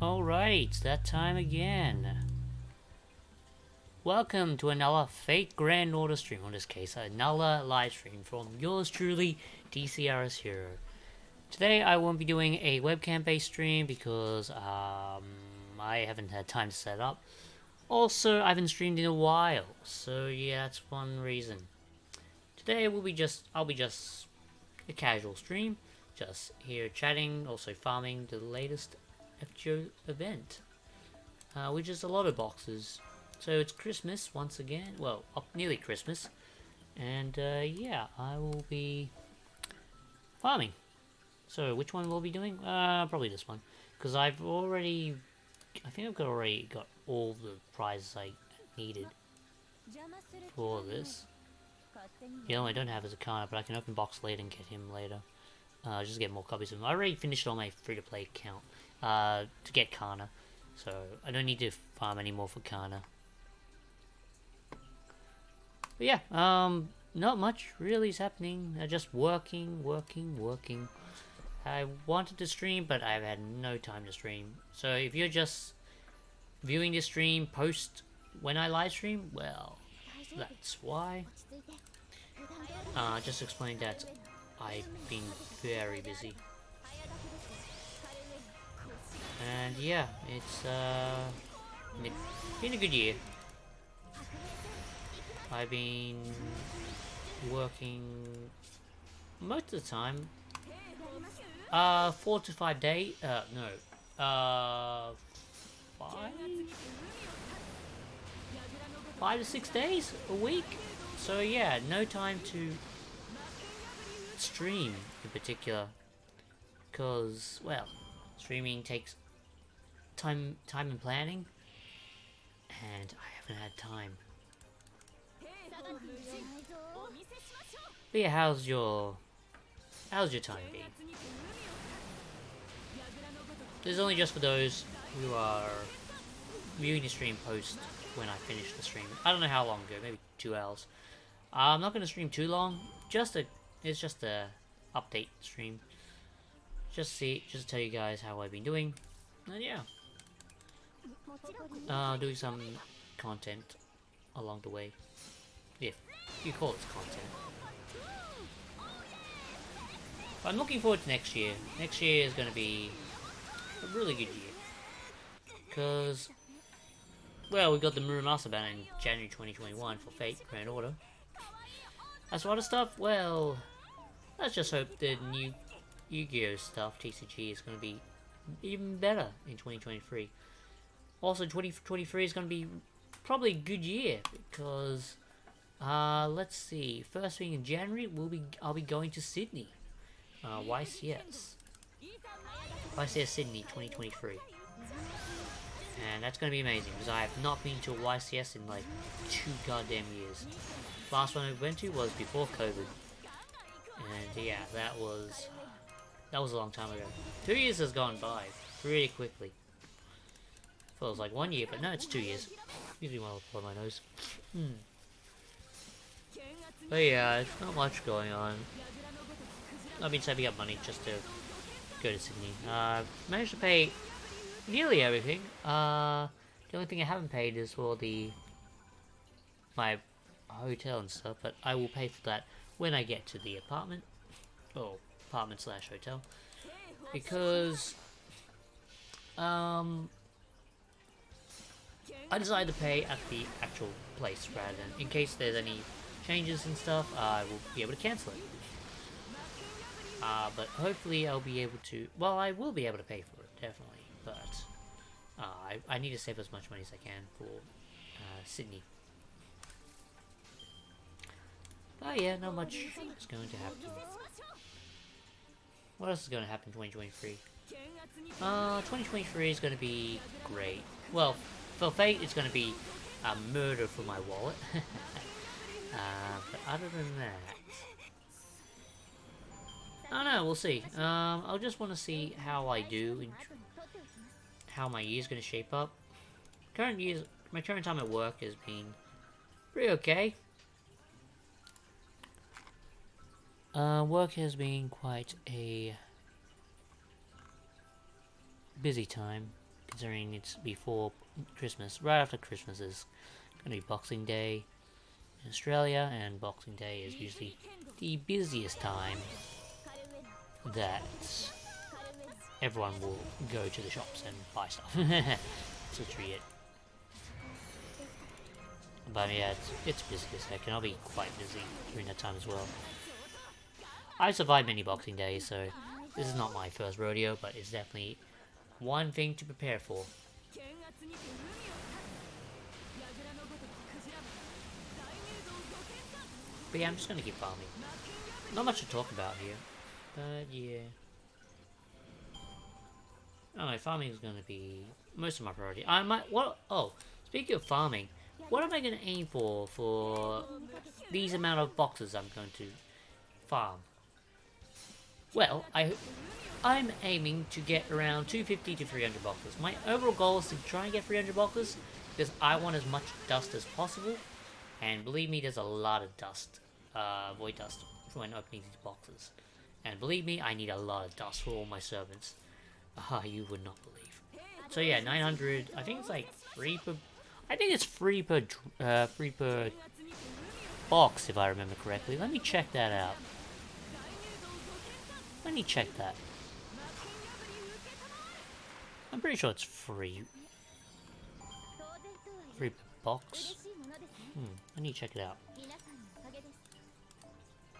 Alright, it's that time again. Welcome to another Fate Grand Order stream, in this case, another live stream from yours truly, DCRS Hero. Today I won't be doing a webcam based stream because I haven't had time to set up. Also, I haven't streamed in a while, so yeah, that's one reason. Today I'll be just a casual stream, just here chatting, also farming the latest FGO event, which is a lot of boxes. So it's Christmas once again, well, nearly Christmas, and yeah, I will be farming. So which one will I be doing? Probably this one, because I think I've already got all the prizes I needed for this. The only I don't have is a Kana, but I can open box later and get him later. Just to get more copies of him. I already finished on my free-to-play account to get Kana, so I don't need to farm anymore for Kana. But yeah, not much really is happening. Just working. I wanted to stream, but I've had no time to stream. So if you're just viewing this stream post when I live stream, well, that's why. Just explain that I've been very busy. And yeah, it's been a good year. I've been working most of the time. 4 to 5 days. No. 5 to 6 days a week. So yeah, no time to stream in particular, because well, streaming takes time and planning, and I haven't had time. But yeah, how's your time been? This is only just for those who are viewing the stream post when I finish the stream. I don't know how long ago, maybe 2 hours. I'm not going to stream too long. It's just a update stream. Just to tell you guys how I've been doing. And yeah, doing some content along the way, if you call it content. But I'm looking forward to next year. Next year is going to be a really good year, because well, we got the Muramasa banner in January 2021 for Fate Grand Order. As for other stuff, well, let's just hope the new Yu-Gi-Oh stuff, TCG, is going to be even better in 2023. Also, 2023 is going to be probably a good year, because let's see, first week in January I'll be going to Sydney, YCS Sydney 2023, and that's going to be amazing because I have not been to a YCS in like 2 goddamn years. Last one I went to was before COVID, and yeah, that was a long time ago. 2 years has gone by pretty quickly. Feels like 1 year, but no, it's 2 years. Usually want to blow my nose. But yeah, it's not much going on. I've been saving up money just to go to Sydney. Managed to pay nearly everything. The only thing I haven't paid is for my hotel and stuff, but I will pay for that when I get to the apartment. Or apartment/hotel. Because I decided to pay at the actual place rather than, in case there's any changes and stuff, I will be able to cancel it. But hopefully I'll be able to, well, I will be able to pay for it, definitely, but I need to save as much money as I can for Sydney. But yeah, not much is going to happen. What else is going to happen in 2023? 2023 is going to be great. Well, for Fate, it's going to be a murder for my wallet. But other than that, I don't know, we'll see. I'll just want to see how I do, how my year's going to shape up. My current time at work has been pretty okay. Work has been quite a busy time, considering it's before Christmas. Right after Christmas is going to be Boxing Day in Australia, and Boxing Day is usually the busiest time that everyone will go to the shops and buy stuff. That's literally it. But yeah, it's busy as heck, and I'll be quite busy during that time as well. I've survived many Boxing Days, so this is not my first rodeo, but it's definitely one thing to prepare for. But yeah, I'm just gonna keep farming. Not much to talk about here, but yeah. I don't know, farming is gonna be most of my priority. I might, what, oh, speaking of farming, what am I gonna aim for these amount of boxes I'm going to farm? Well, I'm aiming to get around 250 to 300 boxes. My overall goal is to try and get 300 boxes because I want as much dust as possible. And believe me, there's a lot of dust, void dust, when opening these boxes. And believe me, I need a lot of dust for all my servants. You would not believe. So yeah, 900. I think it's like free per. I think it's free per box, if I remember correctly. Let me check that out. Let me check that. I'm pretty sure it's free. Free per box. I need to check it out.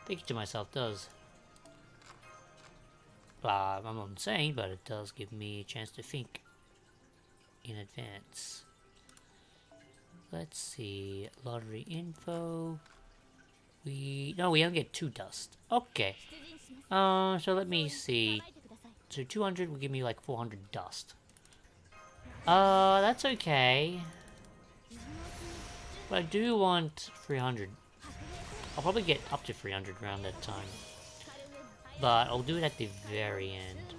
Thinking to myself, does. I'm not insane, but it does give me a chance to think in advance. Let's see. Lottery info. We only get 2 dust. Okay. So let me see. So 200 will give me like 400 dust. That's okay. But I do want 300. I'll probably get up to 300 around that time. But I'll do it at the very end.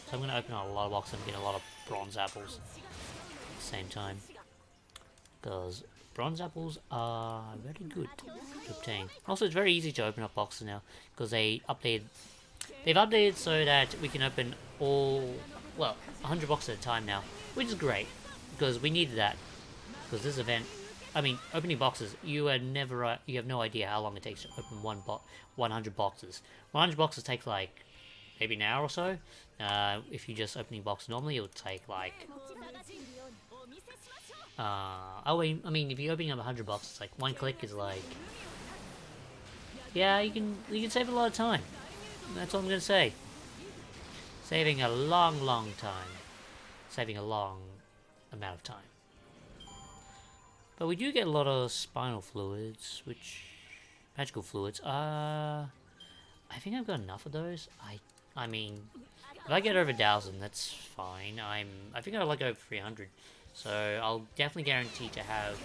So I'm going to open a lot of boxes and get a lot of bronze apples at the same time. Because bronze apples are very good to obtain. Also, it's very easy to open up boxes now. Because they've updated so that we can open 100 boxes at a time now. Which is great. Because we needed that. Because this event, opening boxes, you have no idea how long it takes to open 100 boxes. 100 boxes takes like maybe an hour or so. If you just opening boxes normally, it would take like. If you're opening up 100 boxes, like one click is like. Yeah, you can save a lot of time. That's all I'm gonna say. Saving a long time. Saving a long amount of time. But we do get a lot of spinal fluids, magical fluids. I think I've got enough of those. I mean, if I get over 1,000, that's fine. I think I'll like over 300, so I'll definitely guarantee to have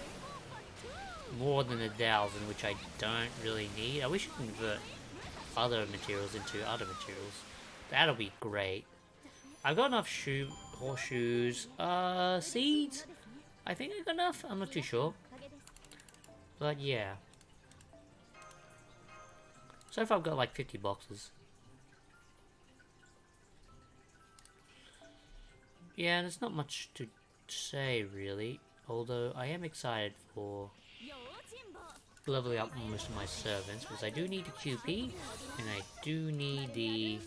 more than 1,000, which I don't really need. I wish I could convert other materials into other materials. That'll be great. I've got enough horseshoes, seeds. I think I got enough. I'm not too sure. But yeah. So far I've got like 50 boxes. Yeah, there's not much to say really. Although I am excited for leveling up most of my servants. Because I do need the QP. And I do need the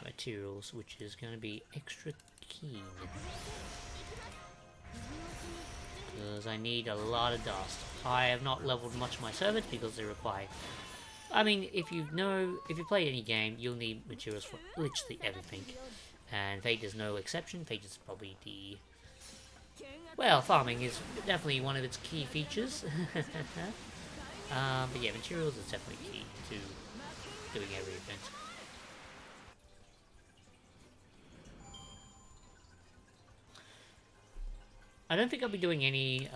materials. Which is going to be extra keen. Because I need a lot of dust. I have not leveled much of my servants because they require. If you play any game, you'll need materials for literally everything, and Fate is no exception. Fate is probably farming is definitely one of its key features. But yeah, materials is definitely key to doing every event. I don't think I'll be doing any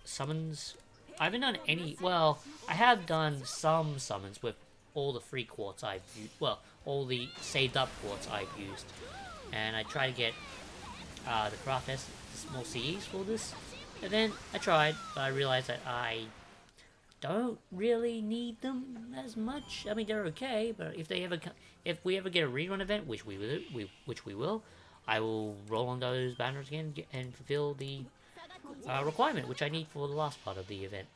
summons. I haven't done any. Well, I have done some summons with all the free quartz I've used. Well, all the saved up quartz I've used, and I try to get the craft S, the small CEs for this event. I tried, but I realized that I don't really need them as much. They're okay, but if we ever get a rerun event, which we will, I will roll on those banners again and fulfill the requirement, which I need for the last part of the event.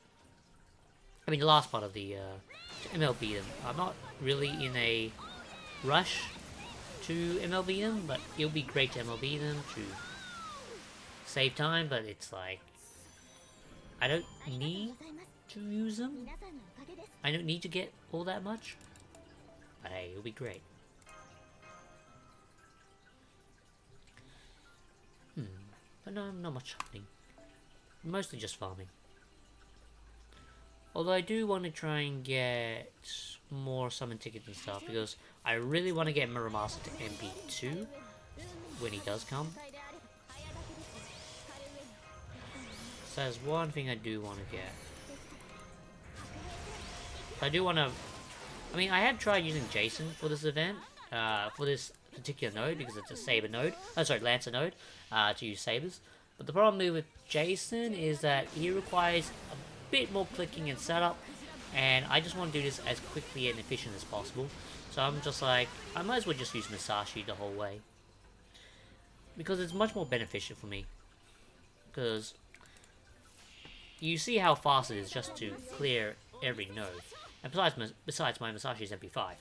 I mean, the last part of the MLB them. I'm not really in a rush to MLB them, but it'll be great to MLB them to save time, but it's like, I don't need to use them. I don't need to get all that much, but hey, it'll be great. But no, not much happening. Mostly just farming. Although I do want to try and get more summon tickets and stuff, because I really want to get Muramasa to MP2 when he does come. So that's one thing I do want to get. I do want to... I mean, I have tried using Jason for this event, for this particular node, because it's a saber node. Oh, sorry, Lancer node, to use sabers. But the problem with Jason is that he requires a bit more clicking and setup, and I just want to do this as quickly and efficient as possible. So I'm just like, I might as well just use Musashi the whole way, because it's much more beneficial for me. Because you see how fast it is just to clear every node, and besides my Musashi is MP5,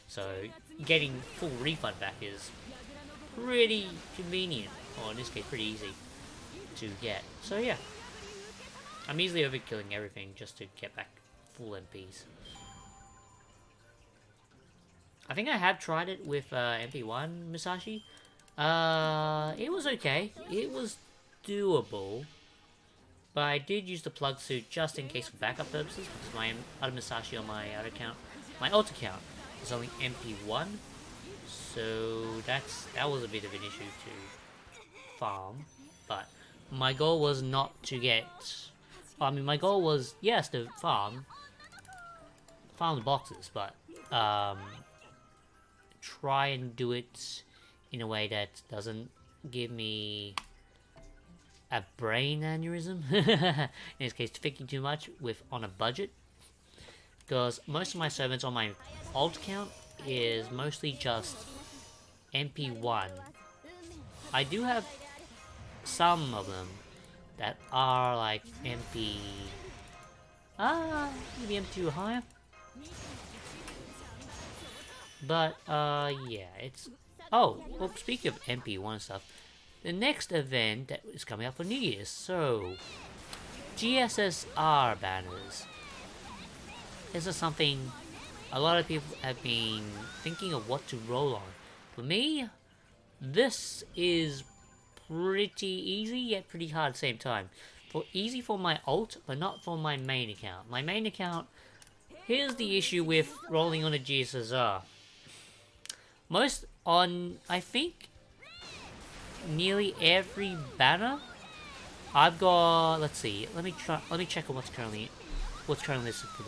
so getting full refund back is pretty convenient, or in this case pretty easy to get. So yeah, I'm easily overkilling everything just to get back full MPs. I think I have tried it with MP1 Musashi. It was okay. It was doable. But I did use the plug suit just in case for backup purposes, because my other Musashi on my other account, my alt account, is only MP1. So that was a bit of an issue to farm. But my goal was not to get... I mean, my goal was, yes, to farm the boxes, but try and do it in a way that doesn't give me a brain aneurysm. In this case, thinking too much on a budget, because most of my servants on my alt account is mostly just MP1. I do have some of them that are like MP... maybe MP2 or higher. But, yeah, it's... Oh, well, speaking of MP1 stuff, the next event that is coming up for New Year's, so... GSSR banners. This is something a lot of people have been thinking of what to roll on. For me, this is pretty easy, yet pretty hard at the same time. Easy for my alt, but not for my main account. My main account, here's the issue with rolling on a GSSR. I think, nearly every banner, I've got, let's see, let me check on what's currently listed for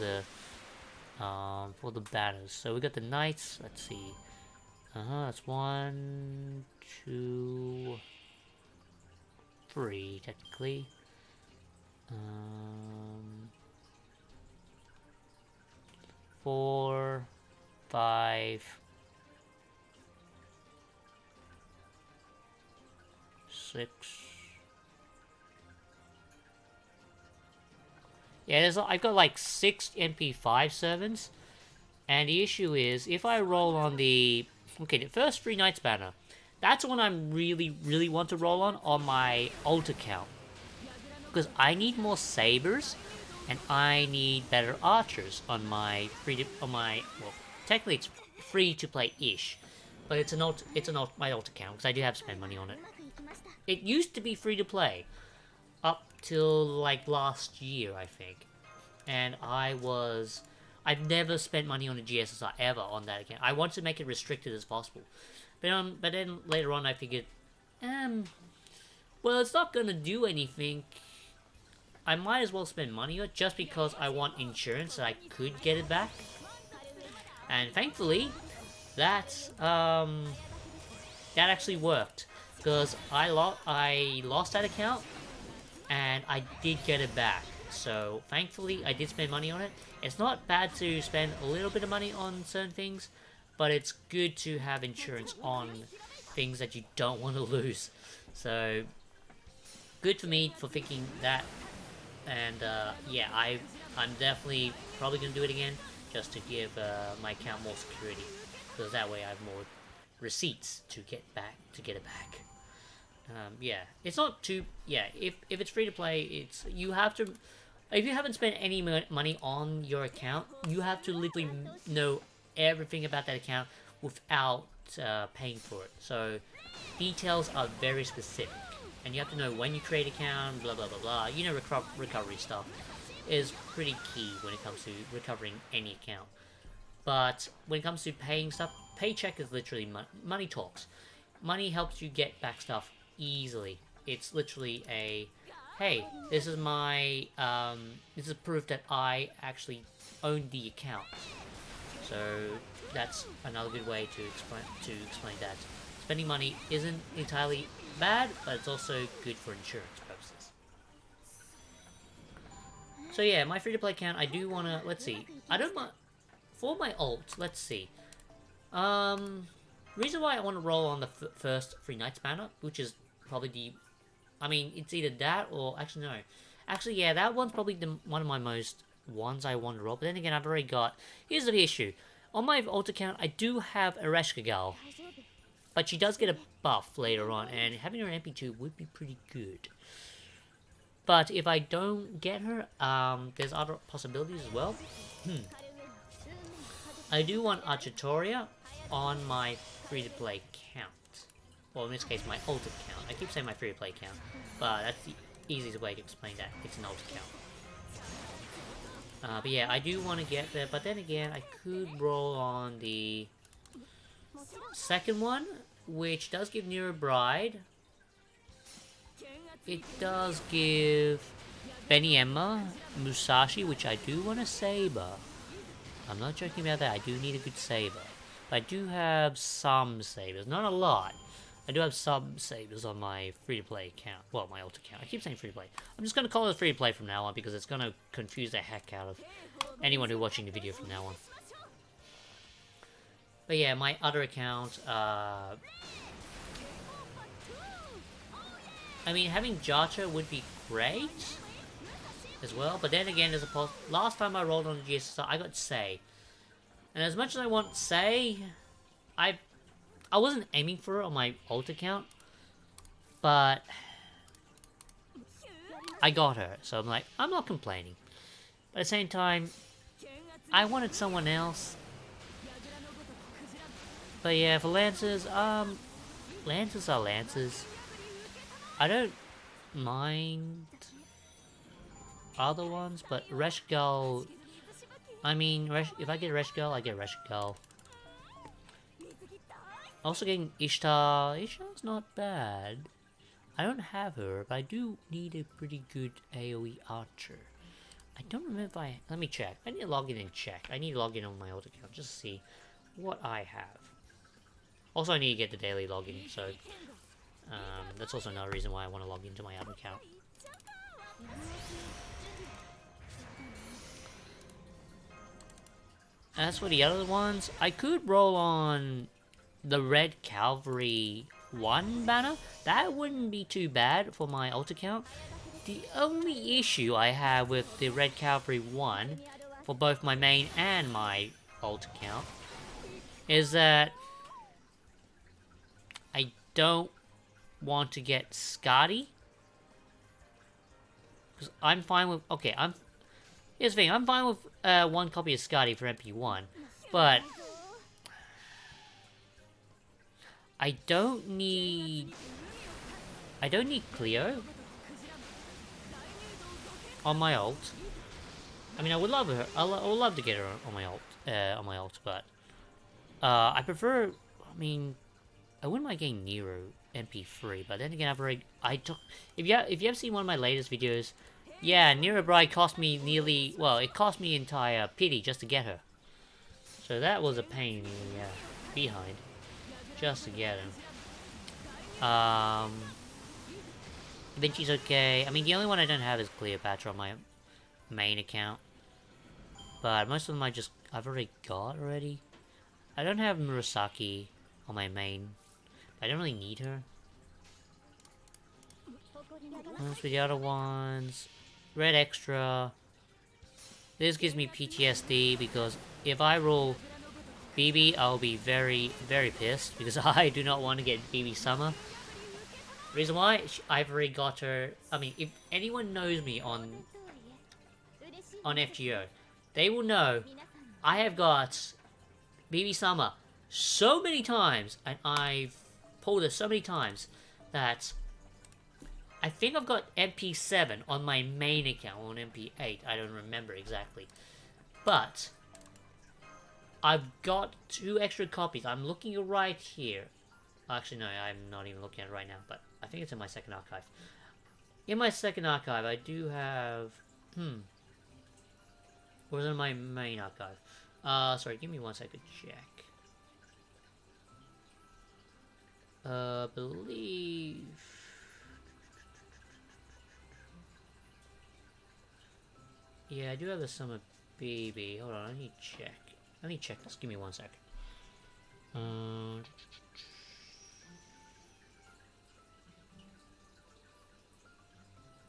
the banners. So we got the knights, let's see. That's 1, 2, 3, technically. 4, 5, 6. Yeah, I've got like 6 MP5 servants, and the issue is if I roll on the first 3 Knights banner, that's one I'm really want to roll on my alt account, because I need more sabers and I need better archers on my well, technically it's free to play ish, but it's my alt account because I do have to spend money on it. It used to be free to play up till like last year, I think, and I've never spent money on a GSSR ever on that account. I want to make it restricted as possible, but then later on I figured, well, it's not gonna do anything. I might as well spend money on it just because I want insurance that I could get it back. And thankfully, that actually worked, because I lost that account and I did get it back. So thankfully I did spend money on it. It's not bad to spend a little bit of money on certain things, but it's good to have insurance on things that you don't want to lose. So good for me for thinking that. And yeah, I'm definitely probably gonna do it again just to give my account more security, because that way I have more receipts to get it back. Yeah, it's not too. Yeah, if it's free to play, it's you have to. If you haven't spent any money on your account, you have to literally know everything about that account without paying for it. So details are very specific, and you have to know when you create an account, blah blah blah blah. You know, recovery stuff is pretty key when it comes to recovering any account. But when it comes to paying stuff, paycheck is literally money talks. Money helps you get back stuff easily. It's literally a, hey, this is my, this is proof that I actually own the account. So that's another good way to explain that. Spending money isn't entirely bad, but it's also good for insurance purposes. So yeah, my free-to-play account, I do want to, let's see, I don't want, for my alt, let's see. Reason why I want to roll on the first Free Knights banner, which is probably the, I mean, it's either that or, actually no. Actually, yeah, that one's probably one of my most ones I want to roll, but then again, I've already got, here's the issue. On my alt account, I do have Ereshkigal Gal, but she does get a buff later on, and having her MP2 would be pretty good. But if I don't get her, there's other possibilities as well. I do want Architoria on my free-to-play account. Well, in this case, my alt account. I keep saying my free-to-play account, but that's the easiest way to explain that. It's an alt account. But yeah, I do want to get there, but then again, I could roll on the second one, which does give Nero Bride. It does give Beniemma, Musashi, which I do want a saber. I'm not joking about that, I do need a good saber. But I do have some sabers, not a lot. I do have some sabers on my free-to-play account. Well, my alt account. I keep saying free-to-play. I'm just going to call it free-to-play from now on, because it's going to confuse the heck out of anyone who's watching the video from now on. But yeah, my other account, I mean, having Jacha would be great as well, but then again, there's a last time I rolled on the GSSR, I got Sei. And as much as I want Sei, I wasn't aiming for it on my alt account, but I got her, so I'm like, I'm not complaining. But at the same time, I wanted someone else. But yeah, for Lancers, Lancers are Lancers. I don't mind other ones, but Reshgal, I mean, if I get Reshgal, I get Reshgal. Also getting Ishtar. Ishtar's not bad. I don't have her, but I do need a pretty good AoE archer. I don't remember if I... Let me check. I need to log in and check. I need to log in on my old account just to see what I have. Also, I need to get the daily login, so... that's also another reason why I want to log into my other account. As for the other ones, I could roll on the Red Cavalry 1 banner. That wouldn't be too bad for my alt account. The only issue I have with the Red Cavalry 1, for both my main and my alt account, is that I don't want to get Skadi. Because I'm fine with... Okay, here's the thing, I'm fine with one copy of Skadi for MP1, but I don't need Cleo on my alt. I mean, I would love her. I would love to get her on my alt, but I prefer. I mean, I wouldn't mind getting Nero MP3, but then again, if you have seen one of my latest videos, yeah, Nero Bride cost me nearly, well, it cost me entire pity just to get her. So that was a pain in the behind, just to get her. Vinci's okay. I mean, the only one I don't have is Cleopatra on my main account. But most of them I've already got already. I don't have Murasaki on my main. I don't really need her. As for the other ones, red extra. This gives me PTSD because if I roll BB, I'll be very, very pissed because I do not want to get BB Summer. Reason why, I've already got her. I mean, if anyone knows me on FGO, they will know I have got BB Summer so many times, and I've pulled it so many times that I think I've got MP7 on my main account, on MP8, I don't remember exactly. But I've got 2 extra copies. I'm looking right here. Actually, no, I'm not even looking at it right now, but I think it's in my second archive. In my second archive, I do have... Or is it in my main archive? Sorry, give me one second to check. Believe... Yeah, I do have a Summer BB. Hold on, I need to check. Let me check this. Give me one second.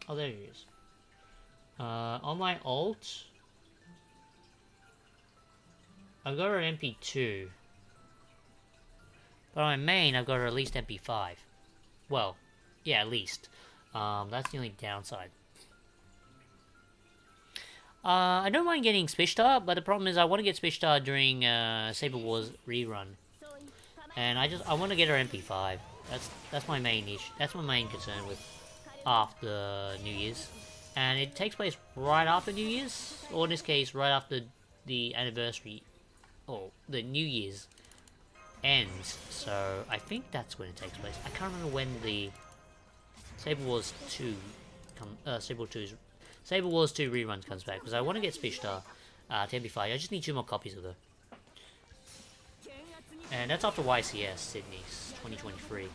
Oh, there it is. On my alt, I've got her MP2. But on my main, I've got her at least MP5. Well, yeah, at least. That's the only downside. I don't mind getting Spishtar, but the problem is I want to get Spishtar during Saber Wars rerun, and I want to get her MP5. That's my main issue. That's my main concern with after New Year's, and it takes place right after New Year's, or in this case, right after the anniversary, or the New Year's ends. So I think that's when it takes place. I can't remember when the Saber Wars 2 Saber Wars 2 rerun comes back, because I want to get Spishtar to MP5. I just need 2 more copies of her. And that's after YCS Sydney 2023.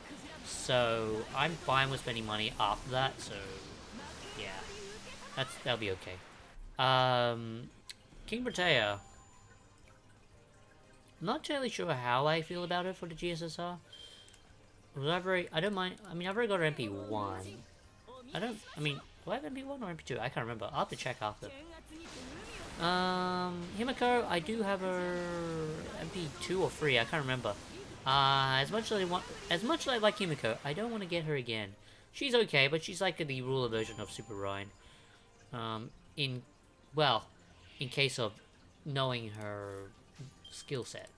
So I'm fine with spending money after that, so yeah. That'll be okay. King Britea. I'm not entirely sure how I feel about her for the GSSR. I don't mind. I mean, I've already got her MP1. Do I have MP1 or MP2? I can't remember. I'll have to check after. Himiko, I do have her MP2 or 3. I can't remember. As much as I like Himiko, I don't want to get her again. She's okay, but she's like the ruler version of Super Ryan. In case of knowing her skill set.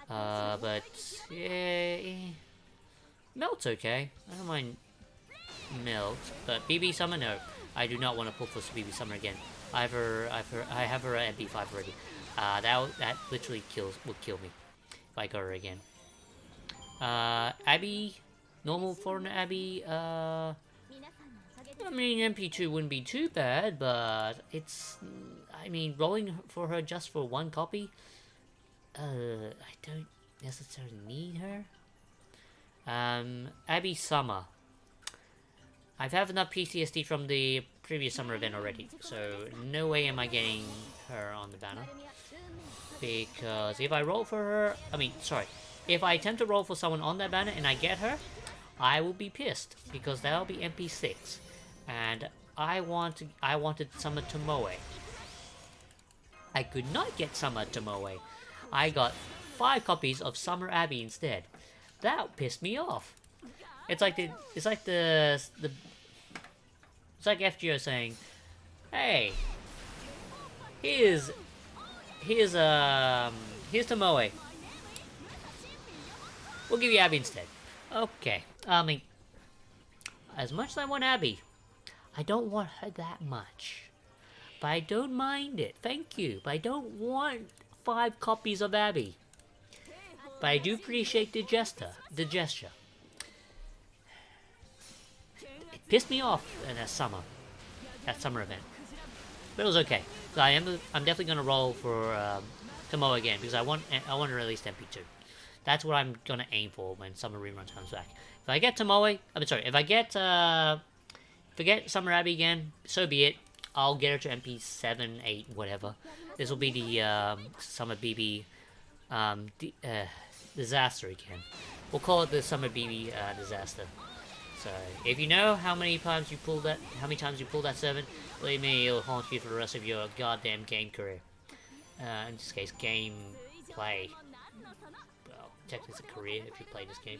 But yeah, Melt's okay. I don't mind Melt, but BB Summer, no. I do not want to pull for BB Summer again. I have her at MP5 already. That literally will kill me if I got her again. Abby, normal foreigner Abby. I mean, MP2 wouldn't be too bad, but it's. I mean, rolling for her just for 1 copy. I don't necessarily need her. Abby Summer. I've had enough PTSD from the previous summer event already, so no way am I getting her on the banner. Because if I roll for her, if I attempt to roll for someone on that banner and I get her, I will be pissed, because that'll be MP6. And I wanted Summer Tomoe. I could not get Summer Tomoe. I got 5 copies of Summer Abby instead. That pissed me off. It's like FGO saying, "Hey, here's Tomoe. We'll give you Abby instead." Okay, I mean, as much as I want Abby, I don't want her that much. But I don't mind it. Thank you. But I don't want 5 copies of Abby. But I do appreciate the gesture. It pissed me off in that summer event. But it was okay. So I'm definitely gonna roll for Tomoe again, because I want to release MP2. That's what I'm gonna aim for when Summer Rerun comes back. If I get Tomoe, if I get Summer Abby again, so be it. I'll get her to MP7, 8, whatever. This will be the Summer BB disaster again. We'll call it the Summer BB disaster. So if you know how many times you pulled that servant, believe me, it'll haunt you for the rest of your goddamn game career. In this case, game play. Well, technically it's a career if you play this game.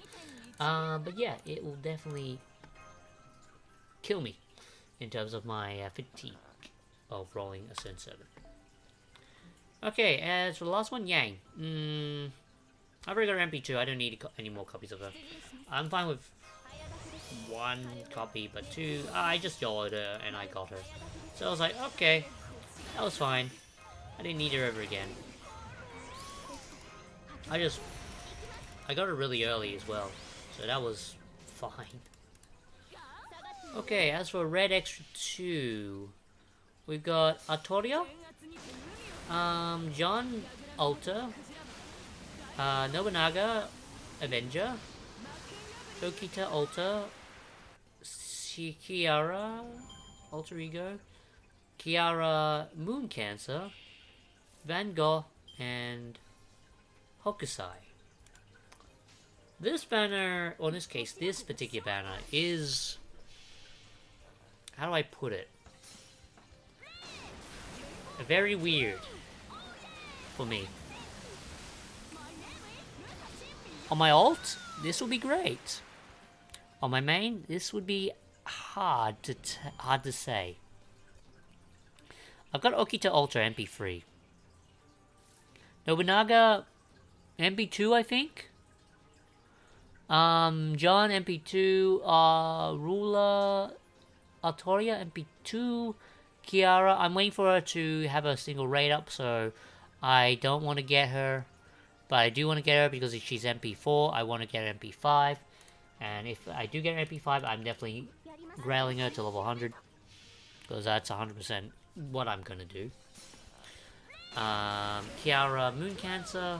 But yeah, it will definitely kill me in terms of my fatigue of rolling a certain servant. Okay, as for the last one, Yang. I've already got an MP2. I don't need any more copies of her. I'm fine with one copy, but two, I just YOLO'd her and I got her. So I was like, okay, that was fine. I didn't need her ever again. I got her really early as well, so that was fine. Okay, as for Red Extra 2, we've got Artoria, John Alter, Nobunaga Avenger, Okita Alter, Kiara Alter Ego, Kiara Moon Cancer, Van Gogh, and Hokusai. This banner, or in this case, this particular banner is... how do I put it? Very weird for me. On my alt, this would be great. On my main, this would be hard to say. I've got Okita Ultra MP3. Nobunaga MP2, I think. John MP2. Ruler Artoria MP2. Kiara, I'm waiting for her to have a single raid up, so I don't want to get her. But I do want to get her because if she's MP4, I want to get her MP5. And if I do get her MP5, I'm definitely grailing her to level 100. Because that's 100% what I'm going to do. Kiara Moon Cancer.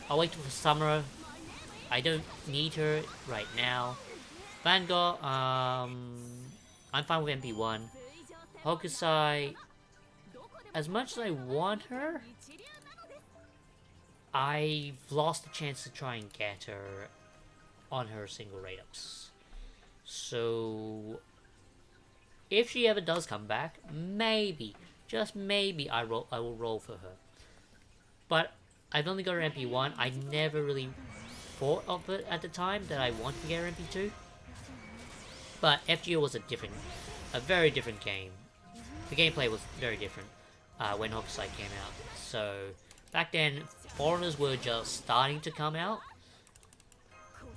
I'll wait for summer. I don't need her right now. Van Gogh, I'm fine with MP1. Hokusai, as much as I want her, I've lost the chance to try and get her on her single raid ups. So, if she ever does come back, maybe, just maybe, I will roll for her. But I've only got her MP1. I never really thought of it at the time that I wanted to get her MP2. But FGO was a very different game. The gameplay was very different when Hokusai came out. So back then, foreigners were just starting to come out,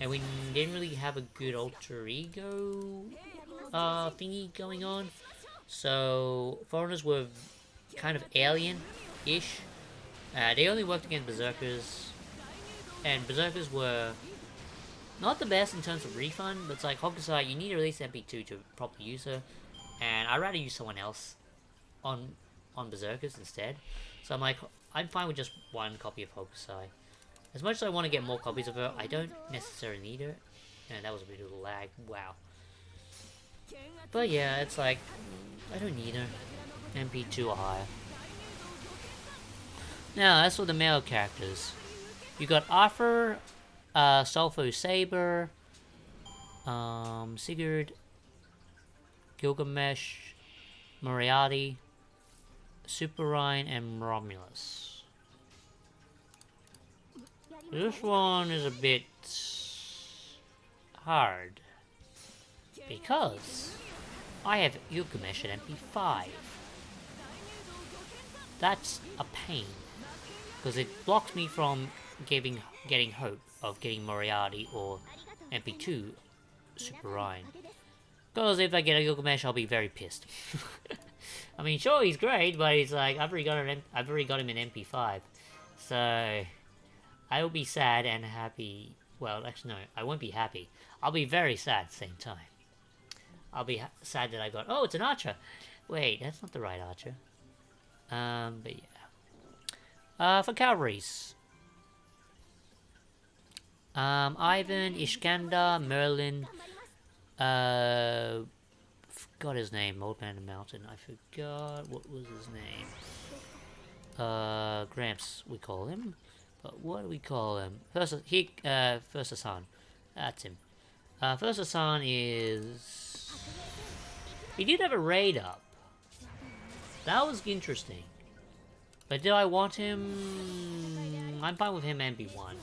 and we didn't really have a good alter ego thingy going on. So foreigners were kind of alien-ish. They only worked against berserkers, and berserkers were not the best in terms of refund, but it's like, Hokusai, you need to release MP2 to properly use her, and I'd rather use someone else on berserkers instead. So I'm like, I'm fine with just one copy of Hokusai. As much as I want to get more copies of her, I don't necessarily need her. And that was a bit of a lag, wow. But yeah, it's like, I don't need her. MP2 or higher. Now, as for the male characters, you got Arthur, Sulfo Saber, Sigurd, Gilgamesh, Moriarty, Super Ryan, and Romulus. This one is a bit hard because I have Gilgamesh at MP5. That's a pain because it blocks me from getting hope of getting Moriarty or MP2 Super Ryan. Because if I get a Gilgamesh, I'll be very pissed. I mean, sure, he's great, but he's like, I've already got him in MP5, so I will be sad and happy. Well, actually, no, I won't be happy. I'll be very sad at the same time. I'll be sad that I got. Oh, it's an archer. Wait, that's not the right archer. But yeah. For cavalries, Ivan, Iskandar, Merlin. Forgot his name. Old Man in the Mountain. I forgot what was his name. Gramps, we call him. But what do we call him? First Hassan. That's him. First Hassan is... He did have a raid up. That was interesting. But do I want him? I'm fine with him MP1.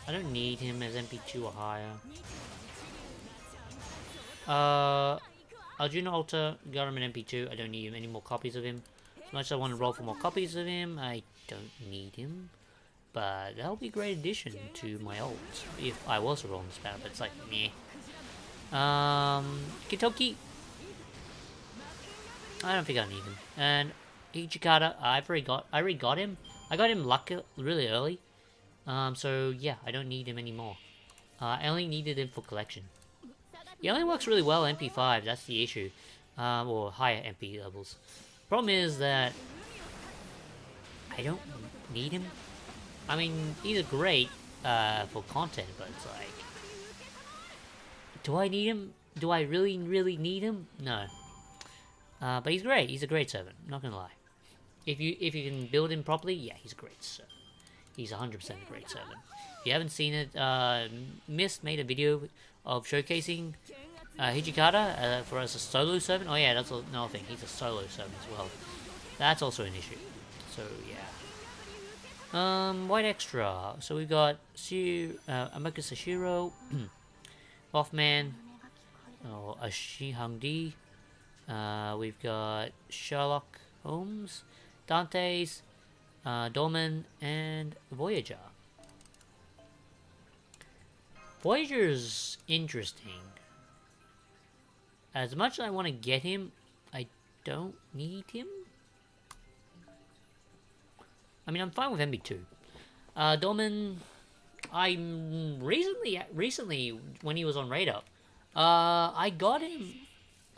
I don't need him as MP2 or higher. Arjuna Alta, got him an MP2. I don't need him any more copies of him. As much as I want to roll for more copies of him, I don't need him. But that'll be a great addition to my ult if I was to roll in this battle, but it's like, meh. Kitoki. I don't think I need him. And Ichikata, I already got him. I got him really early. So yeah, I don't need him anymore. I only needed him for collection. He only works really well MP5, that's the issue. Or higher MP levels. Problem is that I don't need him. I mean, he's great for content, but it's like... Do I need him? Do I really need him? No. But he's great. He's a great servant. Not gonna lie. If you can build him properly, yeah, he's a great servant. He's 100% a great servant. If you haven't seen it, Mist made a video of showcasing Hijikata for as a solo servant. Oh yeah, that's another thing. He's a solo servant as well. That's also an issue. So yeah. White extra. So we've got Amaka Sashiro, Hoffman, Ashi Hangdi. We've got Sherlock Holmes, Dante's, Dolman, and Voyager. Voyager's interesting. As much as I want to get him, I don't need him. I mean, I'm fine with MB2. Dolman, I'm recently when he was on Raid Up, I got him.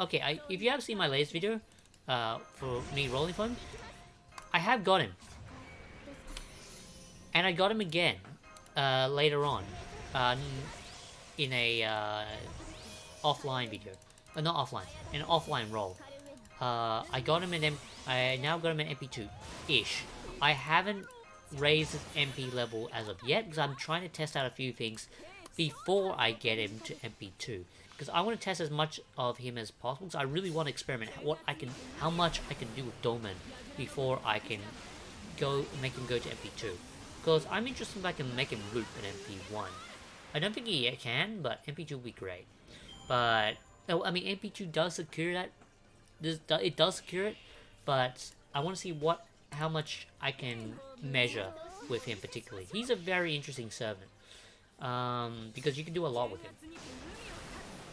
Okay, if you have seen my latest video, for me rolling for him, I have got him, and I got him again, later on, in a offline video, not offline, in an offline role. I got him I now got him in MP2-ish. I haven't raised his MP level as of yet because I'm trying to test out a few things before I get him to MP2. Because I want to test as much of him as possible. Because I really want to experiment how much I can do with Dolman before I can make him go to MP2. Because I'm interested if I can make him loop at MP1. I don't think he can, but MP2 would be great. But I mean, MP2 does secure that. It does secure it, but I want to see how much I can measure with him particularly. He's a very interesting servant, because you can do a lot with him.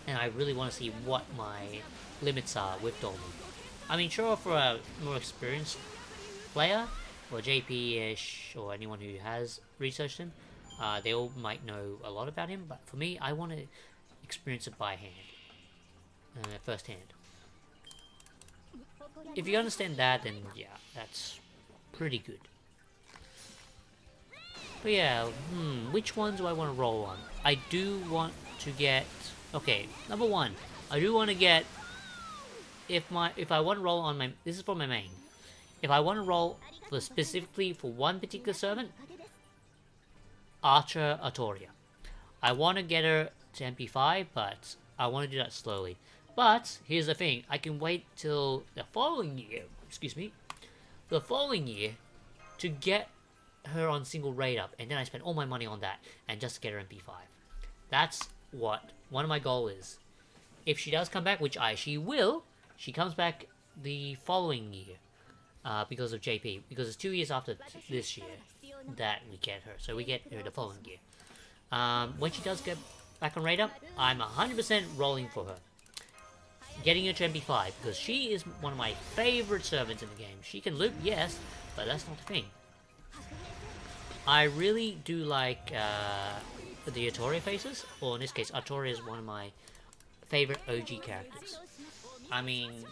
And I really want to see what my limits are with Dolman. I mean, sure, for a more experienced player, or JP-ish, or anyone who has researched him, they all might know a lot about him, but for me, I want to experience it by hand, first hand. If you understand that, then yeah, that's pretty good. But yeah, which ones do I want to roll on? I do want to get... Okay, number one, I do want to get... If I want to roll on my... This is for my main. If I want to roll specifically for one particular servant, Archer Artoria. I want to get her to MP5, but I want to do that slowly. But, here's the thing, I can wait till the following year, the following year, to get her on single raid up, and then I spend all my money on that, and just to get her MP5. That's what one of my goals is. If she does come back, which she will, she comes back the following year, because of JP, because it's 2 years after this year that we get her, so we get her the following year. When she does get back on raid up, I'm 100% rolling for her. Getting her to MP5, because she is one of my favorite servants in the game. She can loop, yes, but that's not the thing. I really do like the Artoria faces, or in this case, Artoria is one of my favorite OG characters. I mean,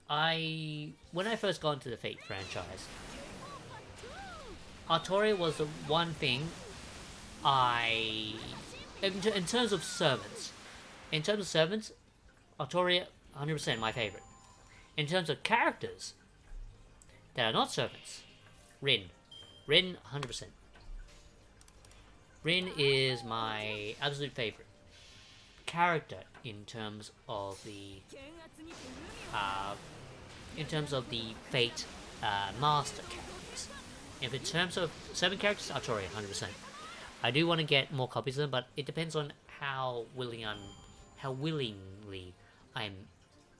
when I first got into the Fate franchise, Artoria was the one thing in terms of servants, Artoria, 100% my favorite. In terms of characters, that are not servants. Rin. Rin, 100%. Rin is my absolute favorite character in terms of the Fate Master characters. If in terms of servant characters, Artoria, 100%. I do want to get more copies of them, but it depends on how willingly I'm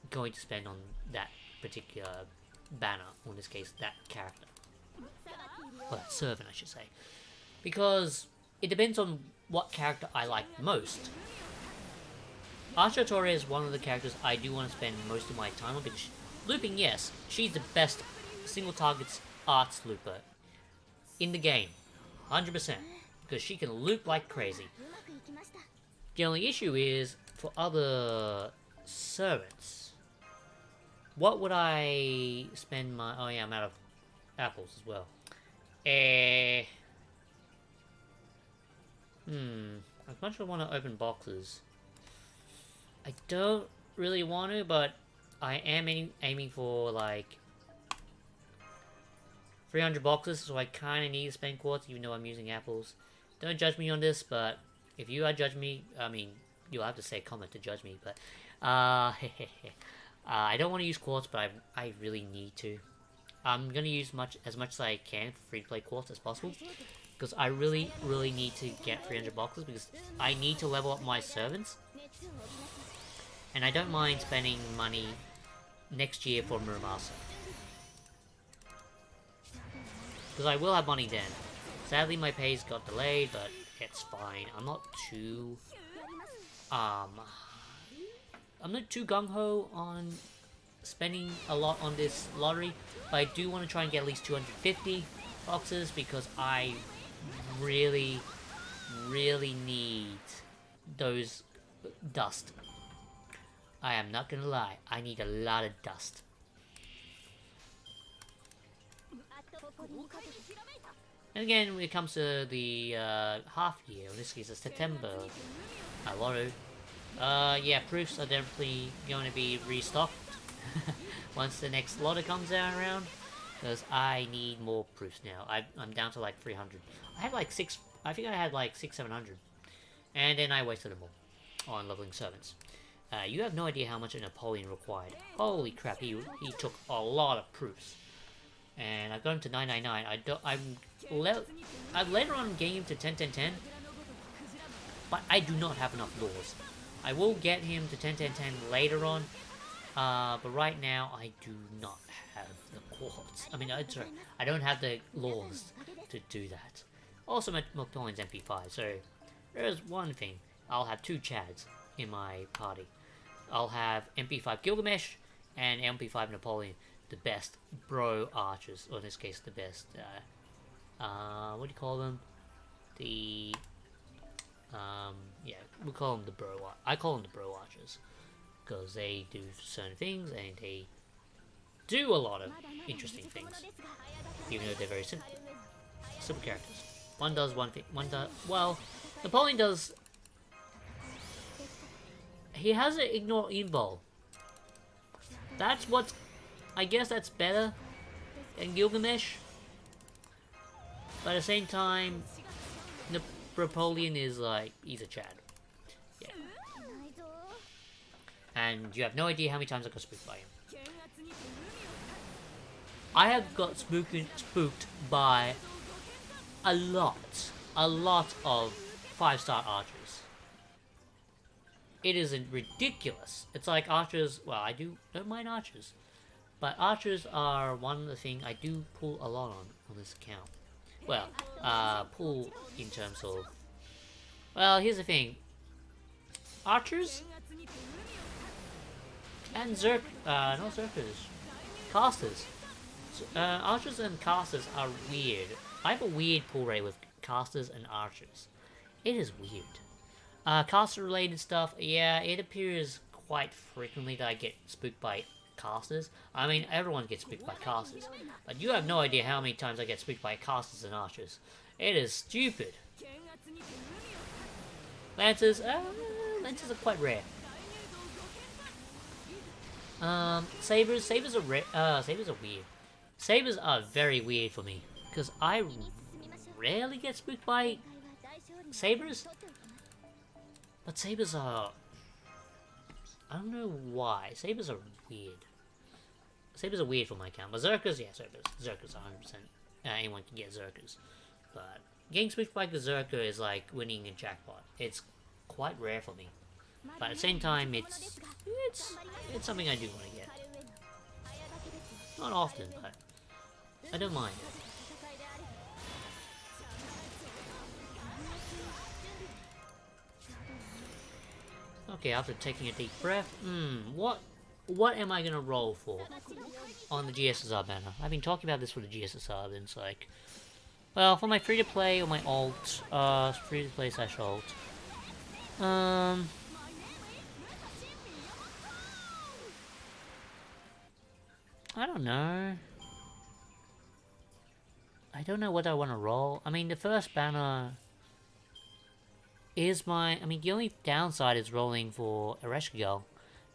going to spend on that particular banner, or in this case, that character. Or that servant, I should say. Because it depends on what character I like most. Archer Torre is one of the characters I do want to spend most of my time on, because looping, yes, she's the best single targets arts looper in the game, 100%, because she can loop like crazy. The only issue is, for other servants, what would I spend my... Oh yeah, I'm out of apples as well. As much as I want to open boxes, I don't really want to, but I am aiming for like 300 boxes, so I kind of need to spend quartz, even though I'm using apples. Don't judge me on this, but if you are judging me, I mean, you'll have to say comment to judge me, but I don't want to use quartz, but I really need to. I'm gonna use as much as I can for free-to-play quartz as possible, because I really need to get 300 boxes, because I need to level up my servants, and I don't mind spending money next year for Muramasa, because I will have money then. Sadly, my pays got delayed, but it's fine. I'm not too gung-ho on spending a lot on this lottery, but I do want to try and get at least 250 boxes, because I really need those dust. I am not gonna lie, I need a lot of dust. And again, when it comes to the half year, in this case, it's September lotto. Yeah, proofs are definitely going to be restocked once the next lotto comes out around, because I need more proofs now. I'm down to like 300. I had like 6, I think I had like 700. And then I wasted them all on leveling servants. You have no idea how much a Napoleon required. Holy crap, he took a lot of proofs. And I've got him to 999. I've later on getting him to 10-10-10, but I do not have enough laws. I will get him to 10-10-10 later on, but right now I do not have the quartz. I mean, sorry, I don't have the laws to do that. Also, my Napoleon's MP5, so there's one thing. I'll have 2 Chads in my party. I'll have MP5 Gilgamesh and MP5 Napoleon, the best bro archers, or in this case, the best, what do you call them? The, yeah, we call them the bro, I call them the bro archers, because they do certain things, and they do a lot of interesting things, even though they're very simple characters. One does one thing, well, Napoleon does, he has an ignore invul. That's what's, I guess that's better than Gilgamesh. But at the same time, Napoleon is like, he's a Chad. Yeah. And you have no idea how many times I got spooked by him. I have got spooked by a lot of 5-star archers. It is ridiculous. It's like archers, well, I don't mind archers. But archers are one of the things I do pull a lot on this account. Well, pull in terms of... Well, here's the thing. Archers and not Zerkers, casters. Archers and casters are weird. I have a weird pull rate with casters and archers. It is weird. Caster related stuff, yeah, it appears quite frequently that I get spooked by casters. I mean, everyone gets spooked by casters, but you have no idea how many times I get spooked by casters and archers. It is stupid. Lancers, Lancers are quite rare. Sabers are weird. Sabers are very weird for me, because I rarely get spooked by sabers, but sabers are... I don't know why. Sabers are weird. Sabers are weird for my account. Berserkers, yeah, Berserkers 100%. Anyone can get Berserkers. But getting spooked by Berserker is like winning a jackpot. It's quite rare for me. But at the same time, it's something I do want to get. Not often, but I don't mind it. Okay, after taking a deep breath, what am I gonna roll for on the GSSR banner? I've been talking about this for the GSSR, and it's like, well, for my free-to-play or my alt, free-to-play / alt, I don't know. I don't know what I want to roll. I mean, the first banner is my... I mean, the only downside is rolling for Ereshkigal.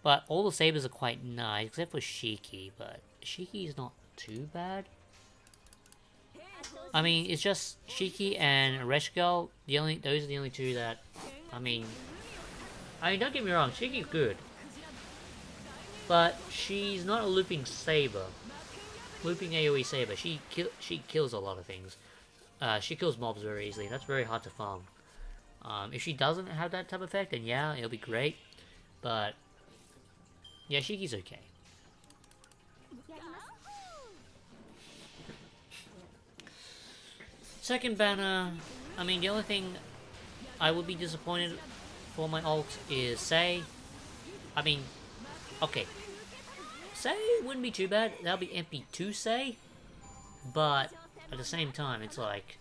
But all the sabers are quite nice, except for Shiki. But Shiki is not too bad. I mean, it's just Shiki and Ereshkigal. Those are the only two that... I mean, don't get me wrong, Shiki's good. But she's not a looping saber. Looping AoE saber. She kills a lot of things. She kills mobs very easily. That's very hard to farm. If she doesn't have that type of effect, then yeah, it'll be great. But yeah, Shiki's okay. Second banner, I mean, the only thing I would be disappointed for my alt is Sei. I mean, okay, Sei wouldn't be too bad. That'll be MP2 Sei. But at the same time, it's like,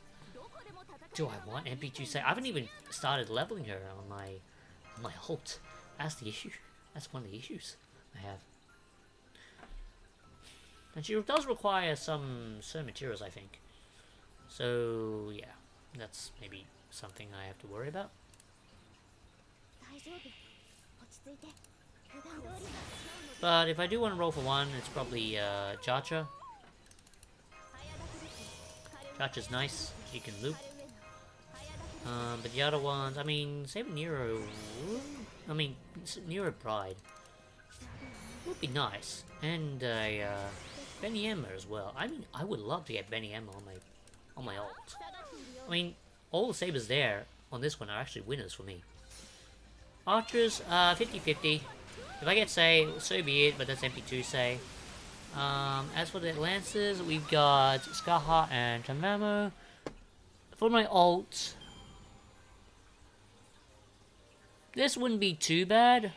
do I want MP2 Sei? I haven't even started leveling her on my alt. That's the issue. That's one of the issues I have. And she does require some materials, I think. So yeah, that's maybe something I have to worry about. But if I do want to roll for one, it's probably Jacha. Jacha's nice. She can loop. But the other ones, I mean, save Nero. I mean, Nero Pride would be nice, and Benny Emma as well. I mean, I would love to get Benny Emma on my alt. I mean, all the sabers there on this one are actually winners for me. Archers, 50-50. If I get Sei, so be it, but that's MP2 Sei. As for the Lancers, we've got Skaha and Tamamo. For my alt, this wouldn't be too bad.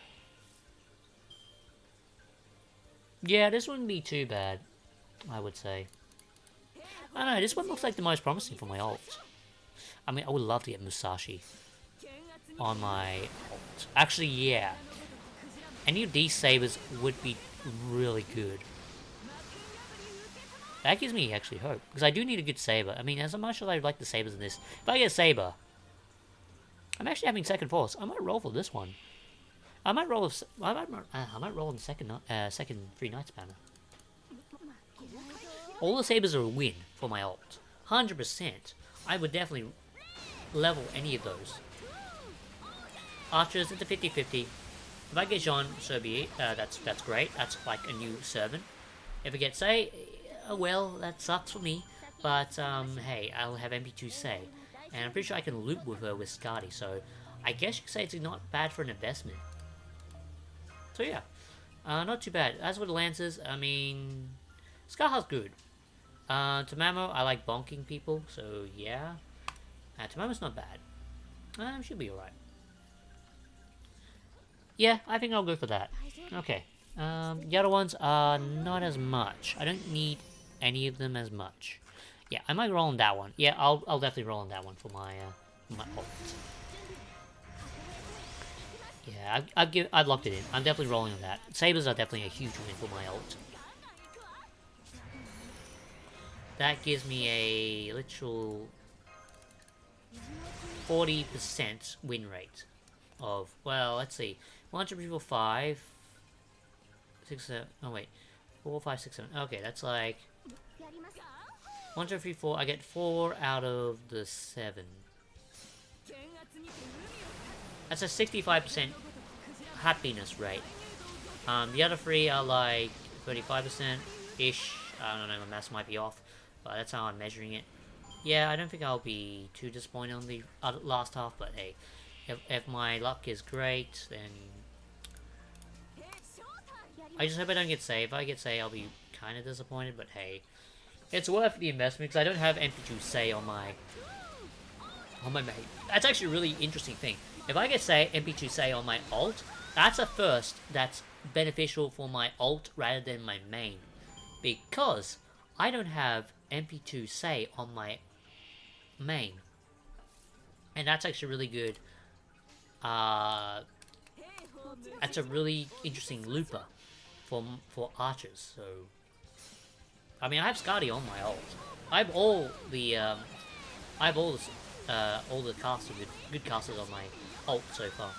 Yeah, this wouldn't be too bad, I would say. I don't know, this one looks like the most promising for my alt. I mean, I would love to get Musashi on my alt. Actually, yeah. Any of these sabers would be really good. That gives me actually hope, because I do need a good saber. I mean, as much as I like the sabers in this, if I get a saber, I'm actually having second thoughts. I might roll for this one. I might roll. I might roll in the second Free Knights banner. All the sabers are a win for my alt. 100%. I would definitely level any of those. Archers, it's a 50-50. If I get Jean, so be it. That's great. That's like a new servant. If I get Sei, oh well, that sucks for me. But hey, I'll have MP2 Sei, and I'm pretty sure I can loop with her with Skadi. So I guess you could say it's not bad for an investment. So yeah, not too bad. As for the Lancers, I mean, Skaha's good. Tamamo, I like bonking people, so yeah. Tamamo's not bad. Should be alright. Yeah, I think I'll go for that. Okay. The other ones are not as much. I don't need any of them as much. Yeah, I might roll on that one. Yeah, I'll definitely roll on that one for my alt. Yeah, I've locked it in. I'm definitely rolling on that. Sabers are definitely a huge win for my alt. That gives me a literal 40% win rate of, well, let's see, 100 people, 5, 6, 7, oh wait, 4, 5, 6, 7, okay, that's like 1, 2, 3, 4. I get 4 out of the 7. That's a 65% happiness rate. The other 3 are like 35%-ish. I don't know, my maths might be off, but that's how I'm measuring it. Yeah, I don't think I'll be too disappointed on the last half, but hey, if my luck is great, then I just hope I don't get saved. If I get saved, I'll be kind of disappointed, but hey, it's worth the investment because I don't have MP2 say on my main. That's actually a really interesting thing. If I get say MP2 say on my alt, that's a first that's beneficial for my alt rather than my main, because I don't have MP2 say on my main, and that's actually really good. That's a really interesting looper for archers. So, I mean, I have Skadi on my alt. I have all the casters, good casters on my alt so far.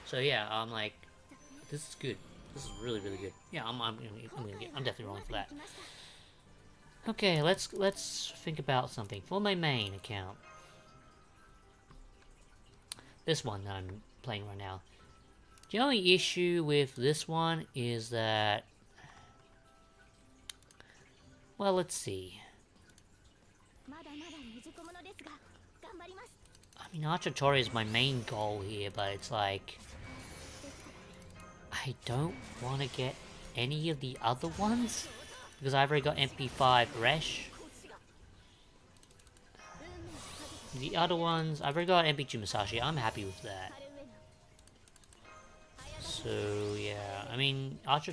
So yeah, I'm like, this is good. This is really good. Yeah, I'm definitely rolling for that. Okay, let's think about something for my main account. This one that I'm playing right now. The only issue with this one is that, well, let's see. I mean, Archer is my main goal here, but it's like, I don't want to get any of the other ones, because I've already got MP5 Resh. The other ones, I've already got MP2 Musashi, I'm happy with that. So, yeah, I mean, Archer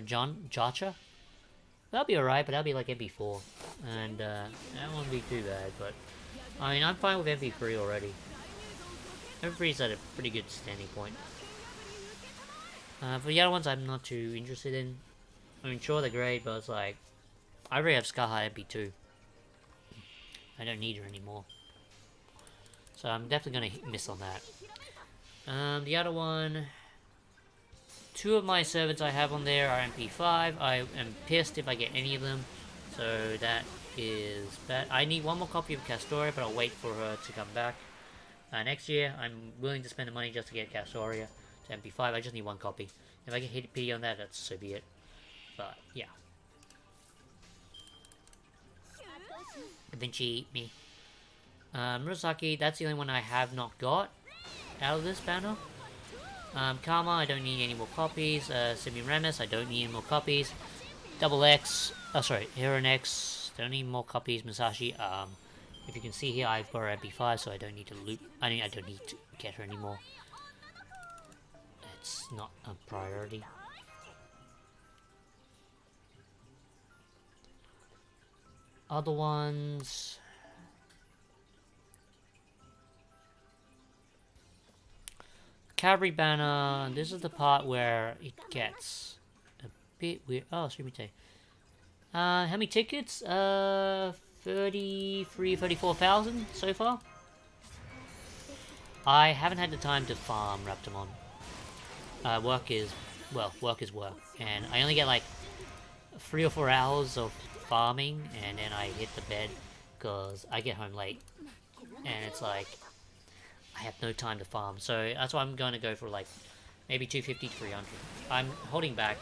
Jacha? That'll be alright, but that'll be like MP4. And, that won't be too bad, but, I mean, I'm fine with MP3 already. MP3's at a pretty good standing point. For the other ones, I'm not too interested in. I mean, sure, they're great, but it's like, I already have Scarhide MP2. I don't need her anymore. So I'm definitely gonna miss on that. The other one, 2 of my servants I have on there are MP5. I am pissed if I get any of them. So that is bad. I need 1 more copy of Castoria, but I'll wait for her to come back. Next year, I'm willing to spend the money just to get Castoria to MP5. I just need 1 copy. If I get hit pity on that, that's so be it. But, yeah. Vinci, me. Murasaki, that's the only one I have not got out of this banner. Karma, I don't need any more copies. Semiramis, I don't need any more copies. Double X, Hero X, don't need more copies. Musashi, if you can see here, I've got her MP5, so I don't need to loot. I don't need to get her anymore. It's not a priority. Other ones, Cavalry banner. This is the part where it gets a bit weird. Oh, Srimite. How many tickets? 34,000 so far. I haven't had the time to farm Raptamon. Work is work, and I only get like 3 or 4 hours of farming, and then I hit the bed because I get home late, and it's like I have no time to farm. So that's why I'm going to go for like maybe 250 to 300. I'm holding back.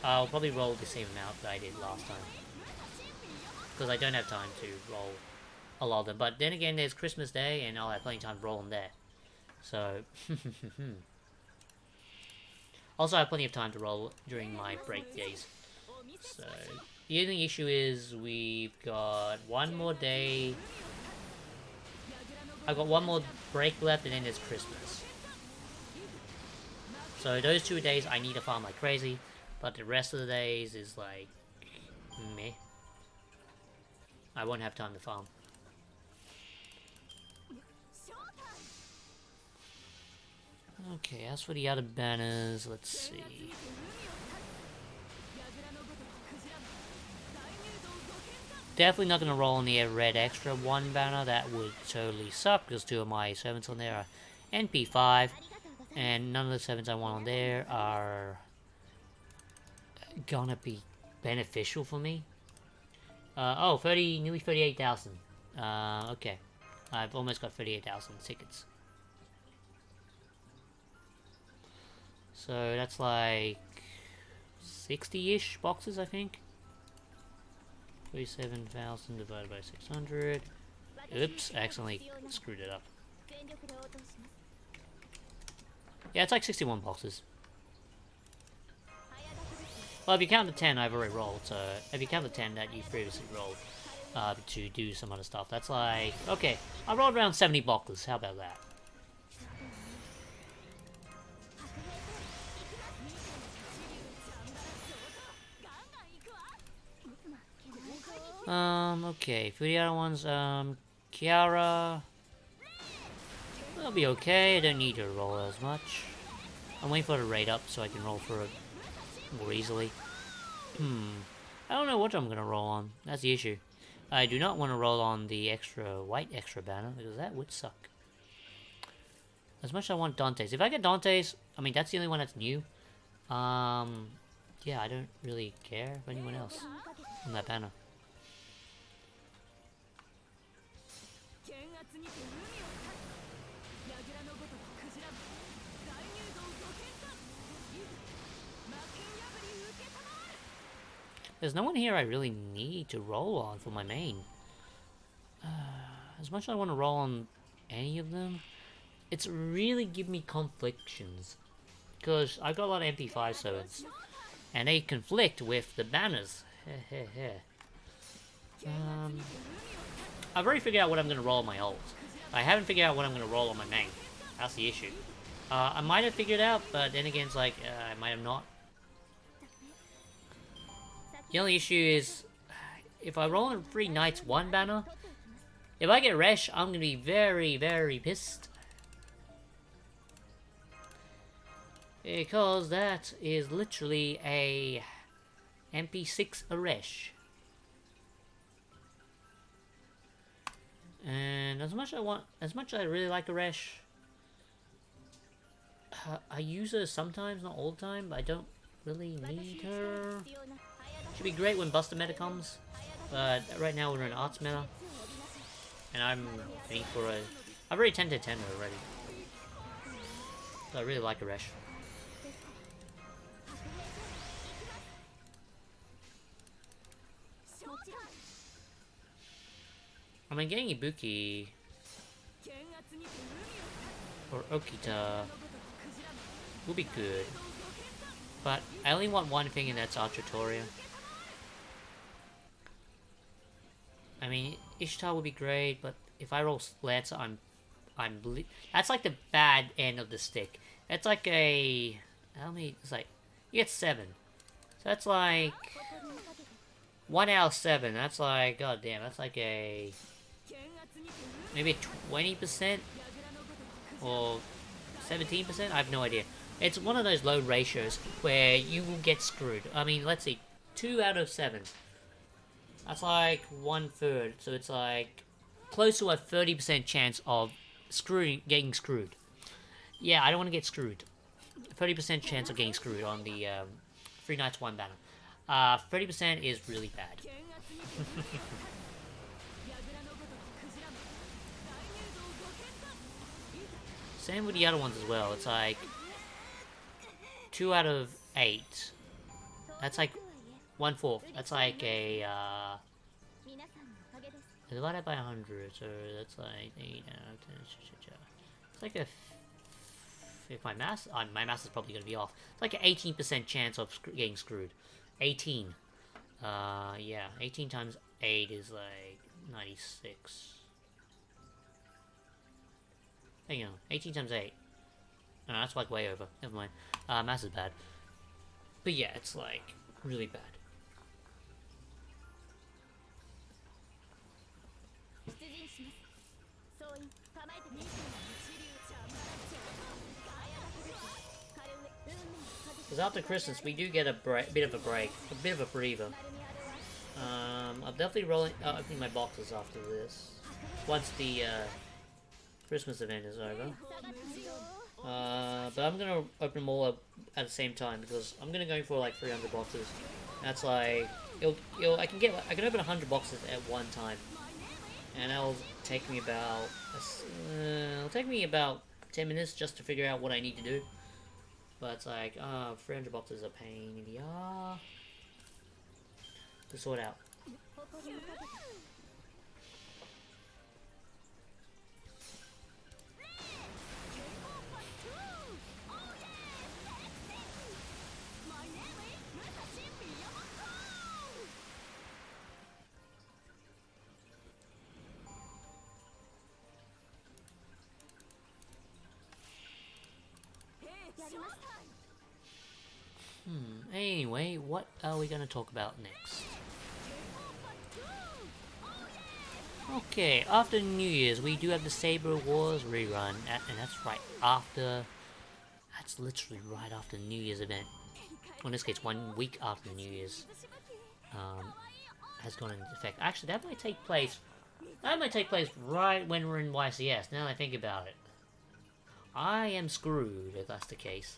I'll probably roll the same amount that I did last time, because I don't have time to roll a lot of them. But then again, there's Christmas Day, and I'll have plenty of time to roll them there. So, also I have plenty of time to roll during my break days. So, the only issue is we've got 1 more day. I've got 1 more break left, and then there's Christmas. So those 2 days I need to farm like crazy, but the rest of the days is like meh. I won't have time to farm. Okay, as for the other banners, let's see. Definitely not going to roll on the red extra 1 banner. That would totally suck, because 2 of my servants on there are NP5, and none of the servants I want on there are gonna be beneficial for me. Oh, 30, nearly 38,000. Okay. I've almost got 38,000 tickets. So that's like 60-ish boxes, I think. 37,000 divided by 600. Oops, I accidentally screwed it up. Yeah, it's like 61 boxes. Well, if you count the 10 I've already rolled, so if you count the 10 that you previously rolled to do some other stuff, that's like... Okay, I rolled around 70 boxes, how about that? Okay, for the other ones, Kiara... That'll be okay, I don't need to roll as much. I'm waiting for the rate up so I can roll for it more easily. I don't know what I'm gonna roll on, that's the issue. I do not want to roll on the white extra banner, because that would suck. As much as I want Dante's. If I get Dante's, I mean, that's the only one that's new. Yeah, I don't really care for anyone else on that banner. There's no one here I really need to roll on for my main. As much as I want to roll on any of them, it's really give me conflictions. Because I've got a lot of MP5 servants, and they conflict with the banners. I've already figured out what I'm going to roll on my ult. I haven't figured out what I'm going to roll on my main. That's the issue. I might have figured it out, but then again, it's like, I might have not. The only issue is, if I roll on 3 Knights 1 banner, if I get Resh, I'm going to be very, very pissed. Because that is literally a MP6 Resh. And as much as I really like a Resh, I use her sometimes, not all the time, but I don't really need her. Should be great when Buster meta comes, but right now we're in Arts meta, and I'm waiting for a... I've already 10 to 10 already, so I really like a Resh. I mean, getting Ibuki or Okita will be good, but I only want one thing, and that's Architoria. I mean, Ishtar would be great, but if I roll Lancer, that's like the bad end of the stick. That's like a... How many? It's like... You get 7. So that's like... 1 out of 7. That's like... God damn, that's like a... Maybe 20%? Or 17%? I have no idea. It's one of those low ratios where you will get screwed. I mean, let's see. 2 out of 7. That's like 1/3, so it's like close to a 30% chance of getting screwed. Yeah, I don't want to get screwed. 30% chance of getting screwed on the 3 Knights 1 banner. 30% is really bad. Same with the other ones as well. It's like 2 out of 8. That's like 1/4. That's like a divided by 100, so that's like 8 out of 10. It's like a... If my math is probably going to be off. It's like an 18% chance of getting screwed. 18. Yeah, 18 times 8 is like 96. Hang on, 18 times 8. No, that's like way over. Never mind. Math is bad. But yeah, it's like really bad. Because after Christmas, we do get a bit of a break, a bit of a breather. I'll definitely opening my boxes after this, once the Christmas event is over. But I'm gonna open them all up at the same time because I'm gonna go for like 300 boxes. That's like I can open 100 boxes at one time, and that'll take me about it'll take me about 10 minutes just to figure out what I need to do. But it's like 300 boxes are a pain in the ass to sort out. Anyway, what are we gonna talk about next? Okay, after New Year's, we do have the Saber Wars rerun, and that's right after. That's literally right after the New Year's event. In this case, 1 week after New Year's has gone into effect. Actually, that might take place. That might take place right when we're in YCS. Now that I think about it, I am screwed if that's the case.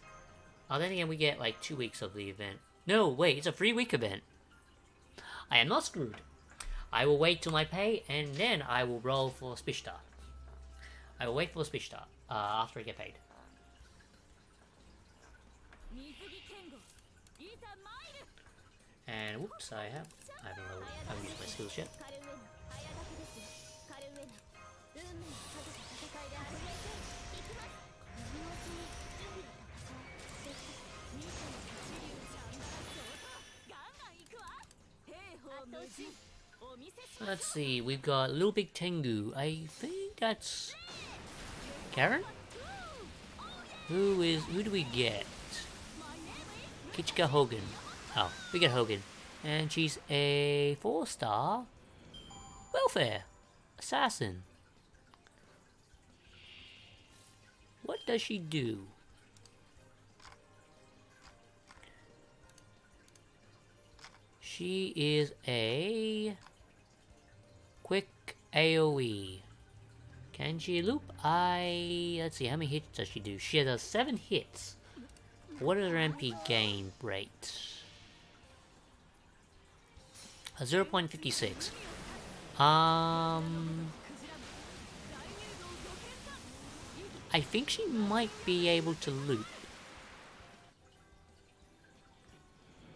Then again, we get like 2 weeks of the event. No, wait, it's a 3-week event. I am not screwed. I will wait till my pay, and then I will roll for Spishta. I will wait for Spishta after I get paid. And whoops, I haven't used my skills yet. Let's see, we've got Little Big Tengu. I think that's Karen? Who do we get? Kichika Hogan. Oh, we get Hogan. And she's a 4-star welfare assassin. What does she do? She is a quick AoE. Can she loop? Let's see, how many hits does she do? She has 7 hits. What is her MP gain rate? 0.56. I think she might be able to loop.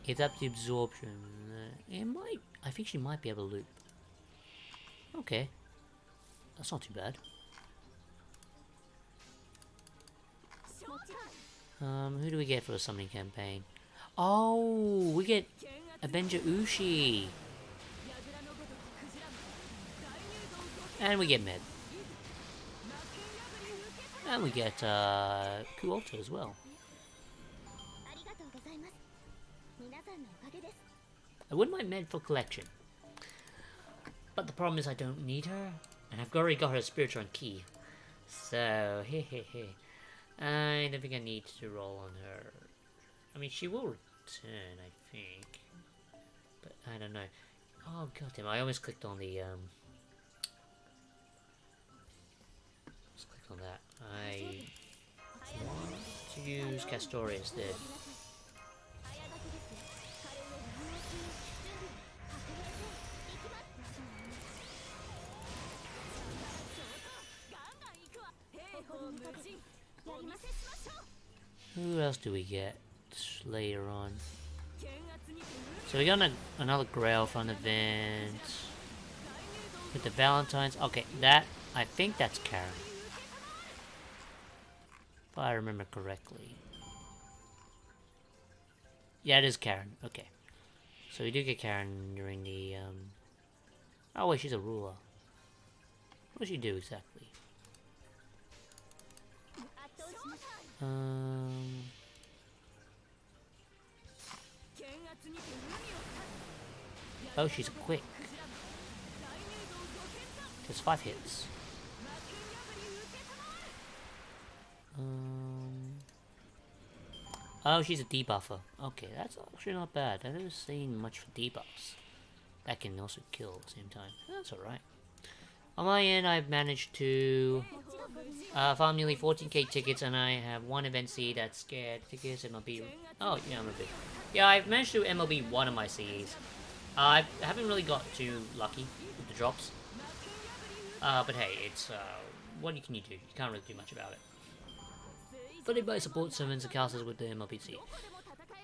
If that's the absorption, it might. I think she might be able to loop. Okay, that's not too bad. Who do we get for the summoning campaign? Oh, we get Avenger Ushi, and we get Med, and we get Kualta as well. I wouldn't mind Med for collection, but the problem is I don't need her, and I've already got her Spiritual Key, so I don't think I need to roll on her. I mean, she will return, I think, but I don't know. Oh goddamn! I almost clicked on the Let's click on that. I want to use Castoria instead. Who else do we get later on? So we got another Grail from the event with the Valentines. Okay, I think that's Karen, if I remember correctly. Yeah, it is Karen. Okay, so we do get Karen during the oh wait, she's a ruler. What does she do exactly? Oh, she's quick. There's 5 hits. Oh, she's a debuffer. Okay, that's actually not bad. I've never seen much for debuffs. That can also kill at the same time. That's alright. On my end, I've managed to Farm nearly 14k tickets, and I have one event C that's scared tickets. MLB. Oh yeah, MLB. Yeah, I've managed to MLB one of my CEs. I haven't really got too lucky with the drops. But hey, it's what can you do? You can't really do much about it. But if I support summons and casters with the MLBC.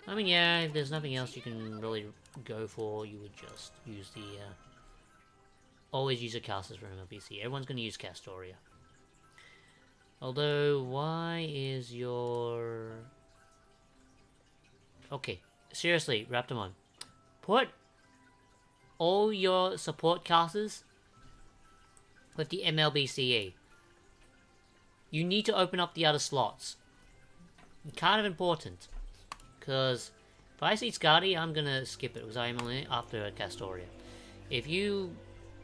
I mean, yeah, if there's nothing else you can really go for, you would just use the always use a casters for MLBC. Everyone's going to use Castoria. Although, why is your... Okay, seriously, Raptormon. Put all your support casters with the MLBCE. You need to open up the other slots. Kind of important. Because if I see Skadi, I'm going to skip it because I'm only after Castoria. If you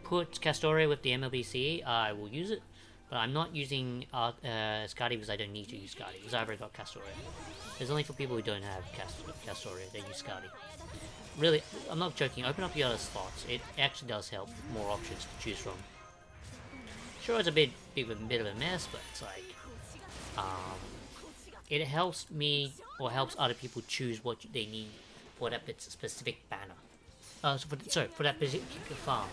put Castoria with the MLBCE, I will use it. But I'm not using Skadi because I don't need to use Skadi, because I've already got Castoria. It's only for people who don't have Castoria, they use Skadi. Really, I'm not joking, open up the other slots. It actually does help with more options to choose from. Sure, it's a bit of a mess, but it's like... it helps me, or helps other people choose what they need for that specific banner. For that particular farm.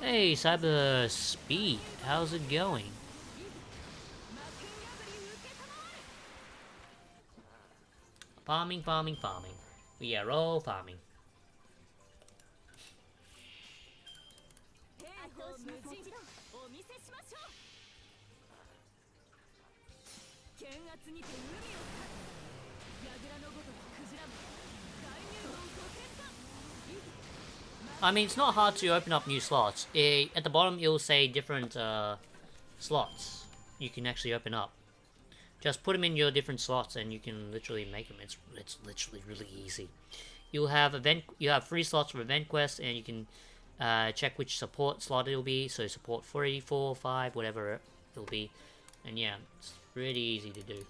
Hey, Cyber Speed, how's it going? Farming. We are all farming. I mean, it's not hard to open up new slots. At the bottom, it will say different slots you can actually open up. Just put them in your different slots, and you can literally make them. It's literally really easy. You have 3 slots for event quests, and you can check which support slot it will be. So support 3, 4, 5, whatever it will be. And yeah, it's pretty easy to do.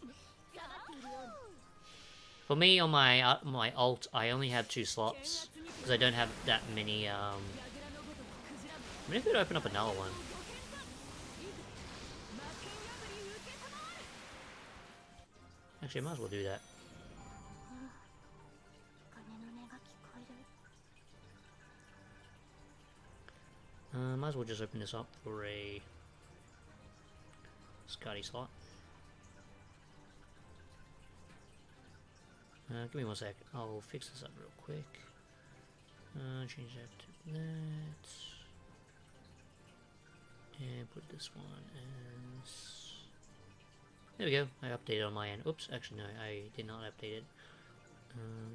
For me, on my alt, I only have 2 slots. Because I don't have that many, maybe I could open up another one. Actually, I might as well do that. Might as well just open this up for a Scotty slot. Give me 1 sec. I'll fix this up real quick. Change that to that. And put this one as... There we go. I updated on my end. Oops, actually no, I did not update it.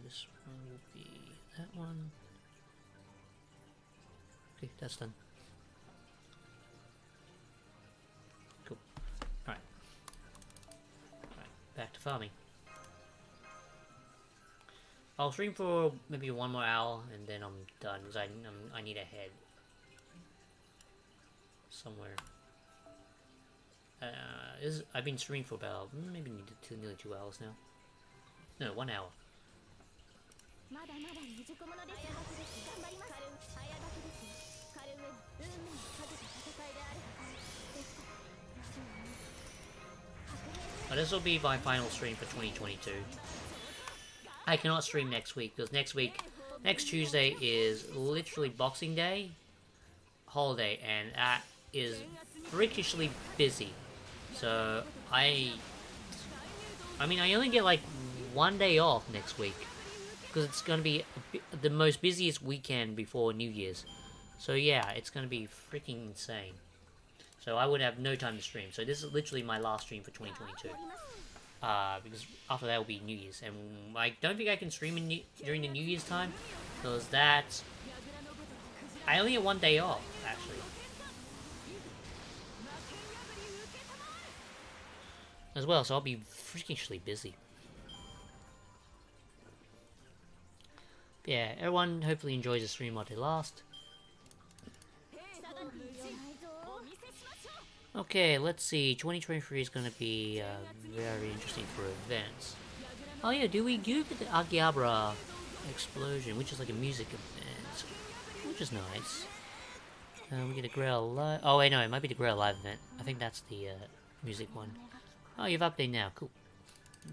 This one will be that one. Okay, that's done. Cool. Alright. Back to farming. I'll stream for maybe 1 more hour and then I'm done because I need a head somewhere. I've been streaming for about maybe nearly 2 hours now. No, 1 hour. But this will be my final stream for 2022. I cannot stream next week because next Tuesday is literally Boxing Day holiday, and that is freakishly busy. So I mean, I only get like 1 day off next week because it's gonna be the most busiest weekend before New Year's. So yeah, it's gonna be freaking insane. So I would have no time to stream. So this is literally my last stream for 2022. Because after that will be New Year's, and I don't think I can stream during the New Year's time, because that... I only get 1 day off, actually. As well, so I'll be freakishly busy. But yeah, everyone hopefully enjoys the stream while they last. Okay, let's see. 2023 is going to be very interesting for events. Oh yeah, do we get the Akihabara explosion, which is like a music event, which is nice. We get a Grail Alive. Oh wait, no, it might be the Grail Alive event. I think that's the music one. Oh, you've updated now. Cool.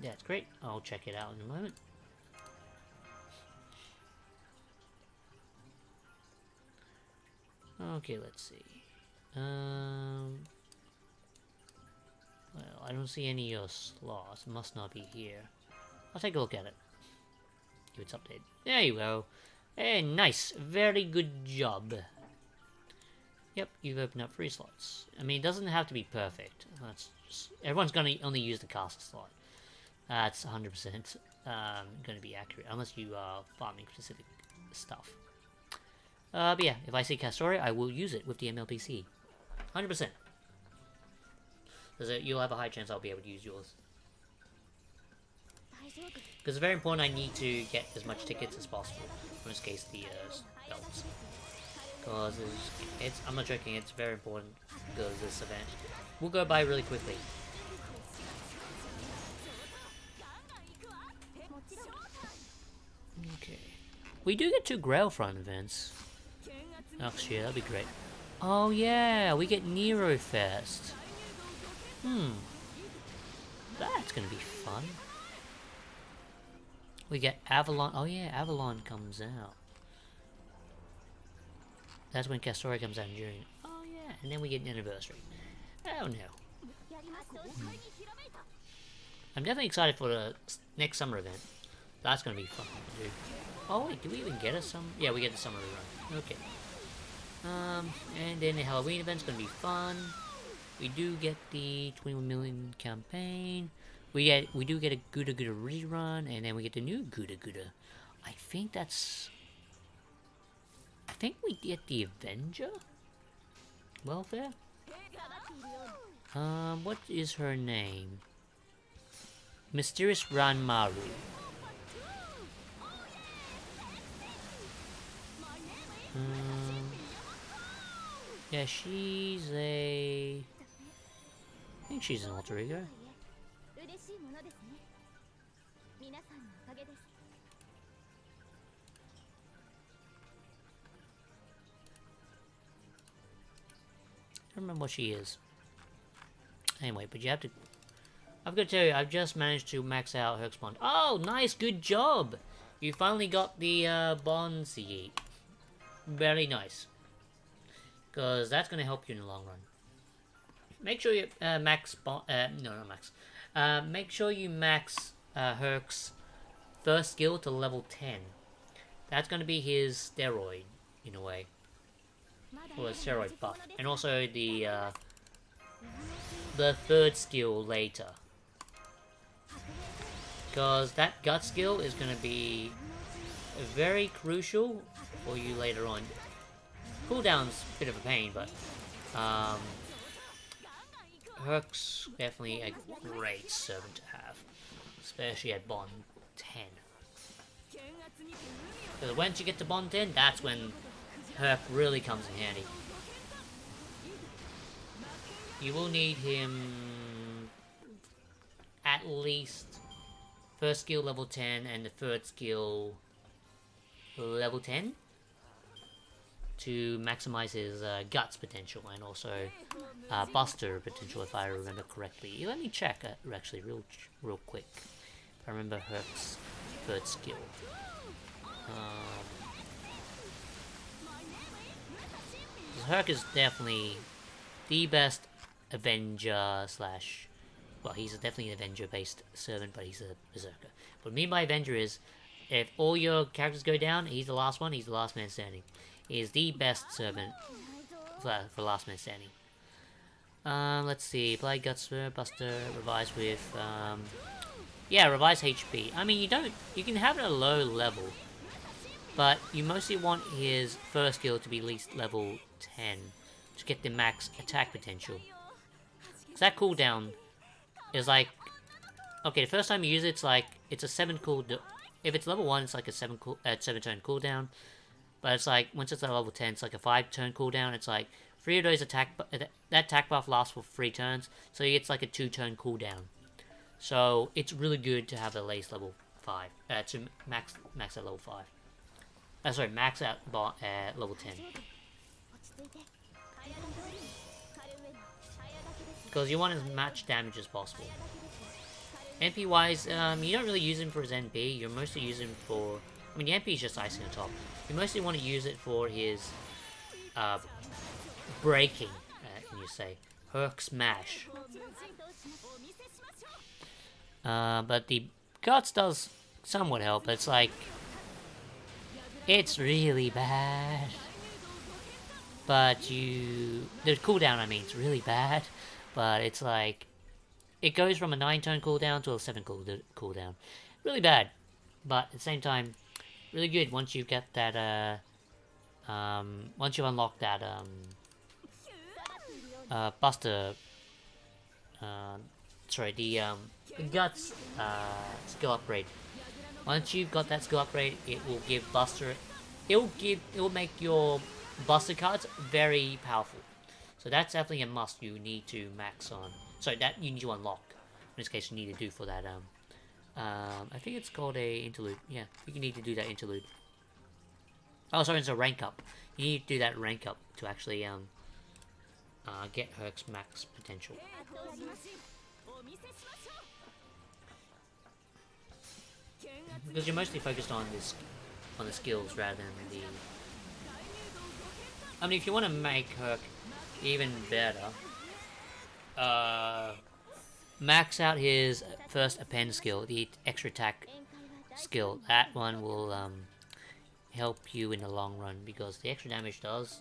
That's great. I'll check it out in a moment. Okay, let's see. Well, I don't see any of your slots. It must not be here. I'll take a look at it. If it's updated. There you go. Hey, nice. Very good job. Yep, you've opened up 3 slots. I mean, it doesn't have to be perfect. That's just, everyone's gonna only use the caster slot. That's 100% gonna be accurate, unless you are farming specific stuff. But yeah, if I see Castoria, I will use it with the MLPC. 100%. Because you'll have a high chance I'll be able to use yours. Because it's very important I need to get as much tickets as possible. In this case, the belts. Because I'm not joking, it's very important because this event will go by really quickly. Okay. We do get 2 Grailfront events. Actually, that'd be great. Oh yeah, we get Nero Fest. That's gonna be fun. We get Avalon. Oh yeah, Avalon comes out. That's when Castoria comes out in June. Oh yeah, and then we get an anniversary. Oh no. I'm definitely excited for the next summer event. That's gonna be fun to do. Oh wait, do we even get a summer? Yeah, we get the summer run. Okay. And then the Halloween event's gonna be fun. We do get the 21 million campaign. We do get a Gouda Gouda rerun, and then we get the new Gouda Gouda. I think we get the Avenger welfare. What is her name? Mysterious Ranmaru. Yeah, she's a... I think she's an alter ego. I don't remember what she is. Anyway, but you have to... I've got to tell you, I've just managed to max out Herc's Bond. Oh, nice, good job! You finally got the Bond CE. Very nice. Because that's going to help you in the long run. Make sure you max... no, not max. Make sure you max Herc's first skill to level 10. That's going to be his steroid, in a way. Or a steroid buff. And also the third skill later. Because that gut skill is going to be very crucial for you later on. Cooldown's a bit of a pain, but Herc's definitely a great servant to have. Especially at Bond 10. Because once you get to Bond 10, that's when Herc really comes in handy. You will need him at least first skill level 10 and the third skill level 10 to maximize his guts potential and also buster potential, if I remember correctly. Let me check actually real quick if I remember Herc's third skill. Herc is definitely the best Avenger slash... Well, he's definitely an Avenger-based servant, but he's a Berserker. What I mean by Avenger is, if all your characters go down, he's the last one, he's the last man standing. He is the best servant for last man standing. Let's see, Apply Guts, Buster, Revise with... yeah, Revise HP. I mean, you can have it at a low level, but you mostly want his first skill to be at least level 10 to get the max attack potential. Because that cooldown is like... Okay, the first time you use it, it's a 7 cooldown. If it's level 1, it's like a 7 turn cooldown. But it's like, once it's at level 10, it's like a 5 turn cooldown. It's like, 3 of those that attack buff lasts for 3 turns. So it's like a 2 turn cooldown. So it's really good to have at least level 5. To max at level 5. Sorry, max at level 10. Because you want as much damage as possible. MP wise, you don't really use him for his NP, you're mostly using him for... I mean, the NP is just icing on top. You mostly want to use it for his breaking, can you say. Herc Smash. But the Guts does somewhat help, it's like... It's really bad. But you... The cooldown, I mean, it's really bad. But it's like... It goes from a 9-turn cooldown to a 7 cooldown. Really bad. But at the same time, really good once you get that, once you unlock that, Buster... sorry, the Guts, skill upgrade. Once you've got that skill upgrade, it will give Buster... It will make your Buster cards very powerful. So that's definitely a must you need to max on. Sorry, that you need to unlock. In this case, you need to do for that, I think it's called a interlude. Yeah, you need to do that interlude. Oh, sorry, it's a rank up. You need to do that rank up to actually, get Herc's max potential. Because you're mostly focused on this, on the skills rather than the... I mean, if you want to make Herc even better, max out his first append skill, the extra attack skill. That one will help you in the long run, because the extra damage does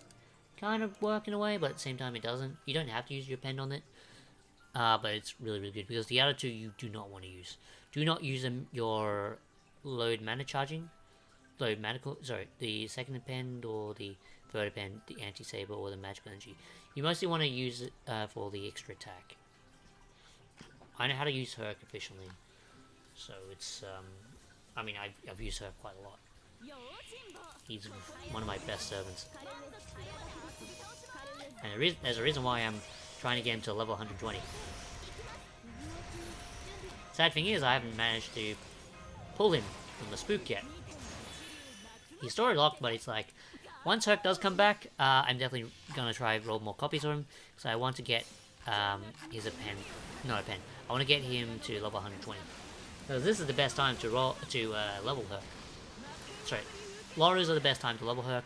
kind of work in a way, but at the same time it doesn't. You don't have to use your append on it, but it's really, really good, because the other two you do not want to use. Do not use them, your load mana charging, load magical, sorry, the second append or the third append, the anti-saber or the magical energy. You mostly want to use it for the extra attack. I know how to use Herc efficiently, so it's, I mean, I've used Herc quite a lot. He's one of my best servants. And there's a reason why I'm trying to get him to level 120. Sad thing is, I haven't managed to pull him from the spook yet. He's story locked, but it's like, once Herc does come back, I'm definitely gonna try roll more copies of him, so I want to get his append, not append, I want to get him to level 120. Because this is the best time to level Herc. Sorry, Loros are the best time to level Herc.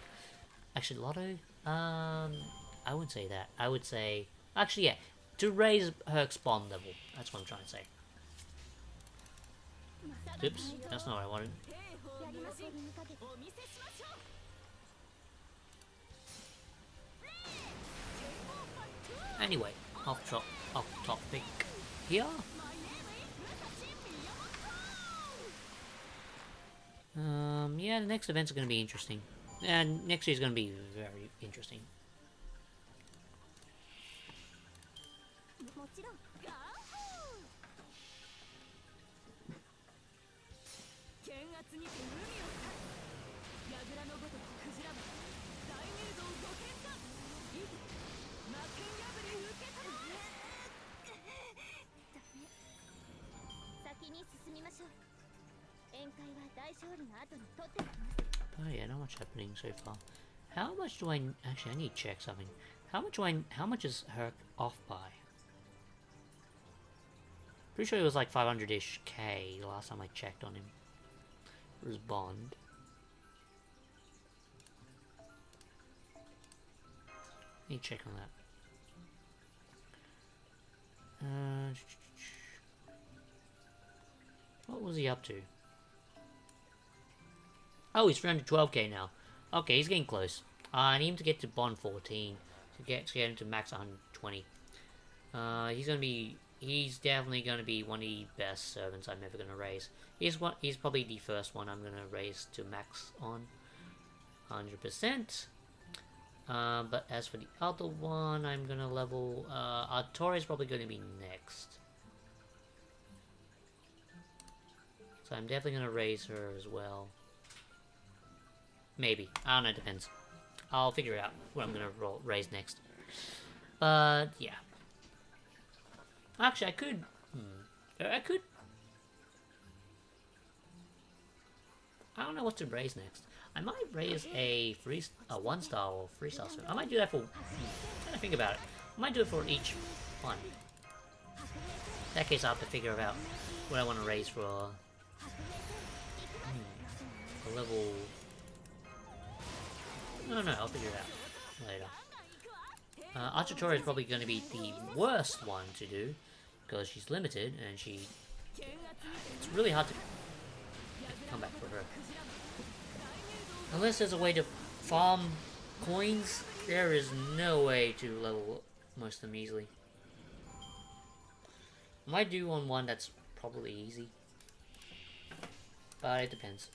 Actually, Lotto? I wouldn't say that. I would say... Actually, yeah. To raise Herc's spawn level. That's what I'm trying to say. Oops. That's not what I wanted. Anyway, off topic here. Yeah, the next events are going to be interesting. And next year is going to be very interesting. Oh yeah, not much happening so far. How much do I... Actually, I need to check something. How much is Herc off by? Pretty sure it was like 500-ish K the last time I checked on him. For his bond. Need to check on that. What was he up to? Oh, he's 312k now. Okay, he's getting close. I need him to get to bond 14 to get him to max 120. He's definitely gonna be one of the best servants I'm ever gonna raise. He's probably the first one I'm gonna raise to max on 100%. But as for the other one, I'm gonna level. Artora is probably gonna be next. So I'm definitely gonna raise her as well. Maybe. I don't know, it depends. I'll figure it out what I'm gonna raise next. But, yeah. Actually, I could... I don't know what to raise next. I might raise a 1-star or 3-star swim. I might do that for... trying to think about it. I might do it for each one. In that case, I'll have to figure out what I want to raise for a level... No, I'll figure it out later. Architora is probably going to be the worst one to do, because she's limited, and it's really hard to come back for her. Unless there's a way to farm coins, there is no way to level most of them easily. I might do on one that's probably easy, but it depends.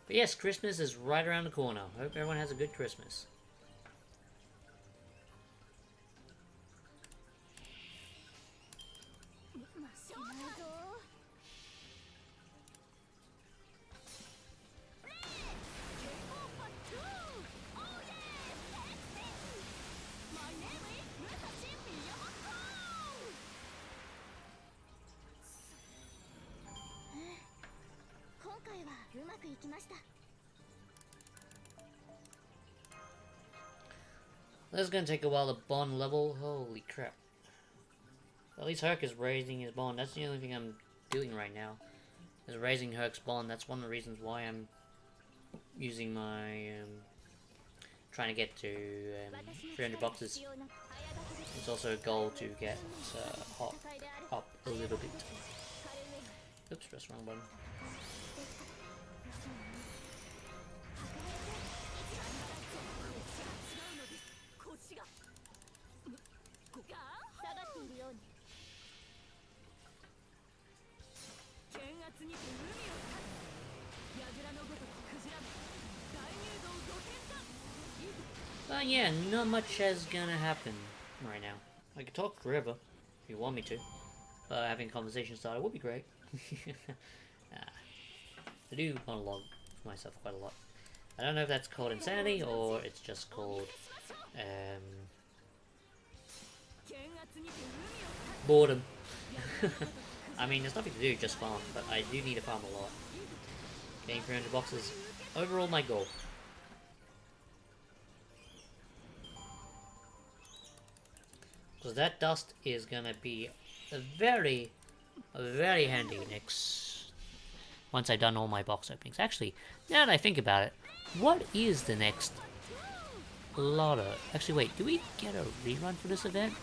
But yes, Christmas is right around the corner. Hope everyone has a good Christmas. This is gonna take a while to bond level. Holy crap. At least Herc is raising his bond. That's the only thing I'm doing right now. Is raising Herc's bond. That's one of the reasons why I'm using my... trying to get to 300 boxes. It's also a goal to get Hop up a little bit. Oops, press wrong button. But yeah, not much is gonna happen right now. I could talk forever if you want me to, but having a conversation started would be great. I do monologue for myself quite a lot. I don't know if that's called insanity or it's just called boredom. I mean, there's nothing to do, just farm, but I do need to farm a lot. Getting 300 boxes, overall my goal. Because that dust is gonna be very handy once I've done all my box openings. Actually, now that I think about it, what is the next lotto? Actually, wait, do we get a rerun for this event?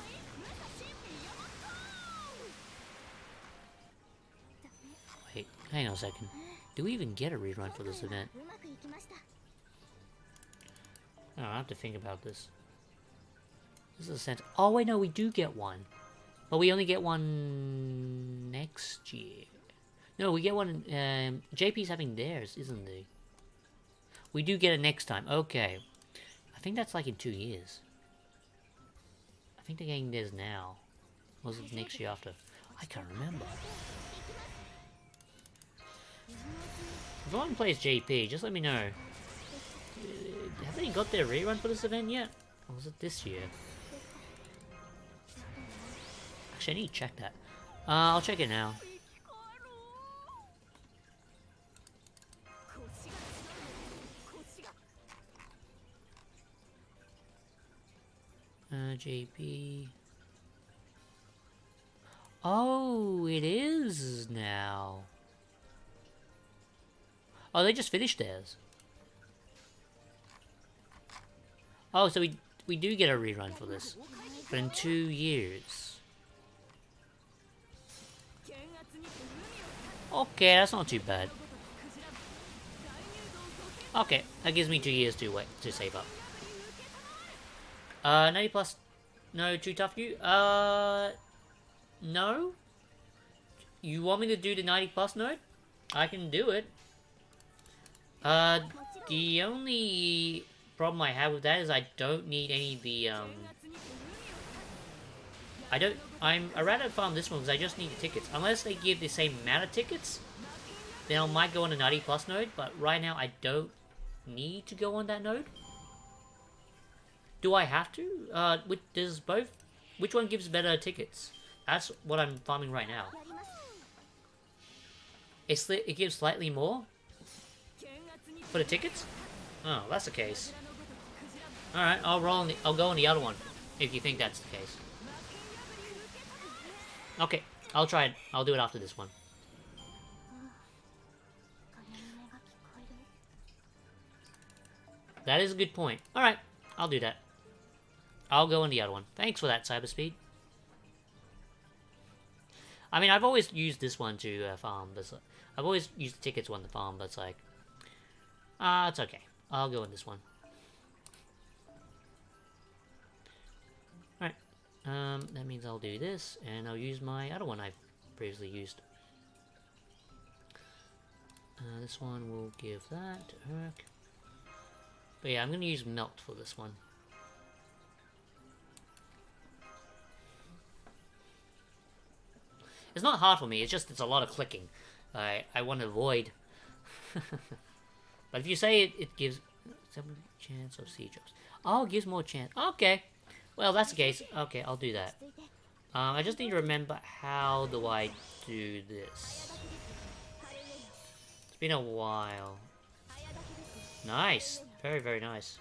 Wait, hang on a second. Do we even get a rerun for this event? Oh, I have to think about this. This is a sense. Oh wait, no, we do get one, but we only get one next year. No, we get one. JP's having theirs, isn't he? We do get it next time. Okay, I think that's like in 2 years. I think they're getting theirs now. Or was it next year after? I can't remember. If anyone plays JP, just let me know. Have they got their rerun for this event yet? Or was it this year? Actually, I need to check that. I'll check it now. JP. Oh, it is now. Oh, they just finished theirs. Oh, so we do get a rerun for this, but in 2 years. Okay, that's not too bad. Okay, that gives me 2 years to wait to save up. 90 plus, no, too tough for you? No? You want me to do the 90 plus node? I can do it. The only problem I have with that is I don't need any of the, I'd rather farm this one because I just need the tickets. Unless they give the same amount of tickets, then I might go on a 90 plus node, but right now I don't need to go on that node? Do I have to? Does both? Which one gives better tickets? That's what I'm farming right now. It gives slightly more for the tickets? Oh, that's the case. Alright, I'll go on the other one, if you think that's the case. Okay, I'll try it. I'll do it after this one. That is a good point. Alright, I'll do that. I'll go on the other one. Thanks for that, Cyberspeed. I mean, I've always used this one to farm, but I've always used the tickets one to farm, but it's like... it's okay. I'll go on this one. Alright. That means I'll do this, and I'll use my other one I've previously used. This one will give that to Herc. But yeah, I'm going to use Melt for this one. It's not hard for me, it's a lot of clicking. I want to avoid. But if you say it gives 7% chance of siege drops. Oh, it gives more chance. Okay. Well, that's the case. Okay, I'll do that. I just need to remember how do I do this. It's been a while. Nice. Very, very nice.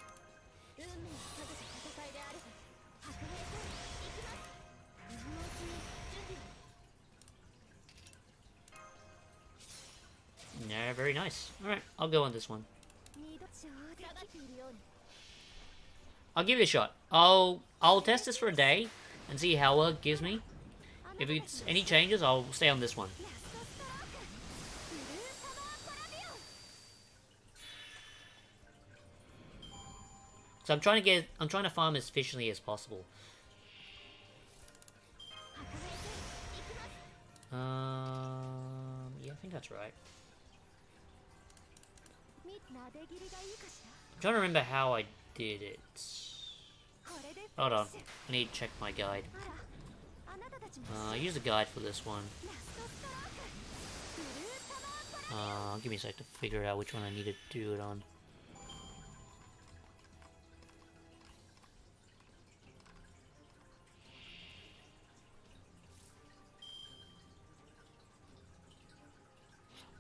Yeah, very nice. Alright, I'll go on this one. I'll give it a shot. I'll test this for a day and see how well it gives me. If it's any changes, I'll stay on this one. So I'm trying to farm as efficiently as possible. Yeah, I think that's right. I'm trying to remember how I did it. Hold on, I need to check my guide. I use a guide for this one. Give me a sec to figure out which one I need to do it on.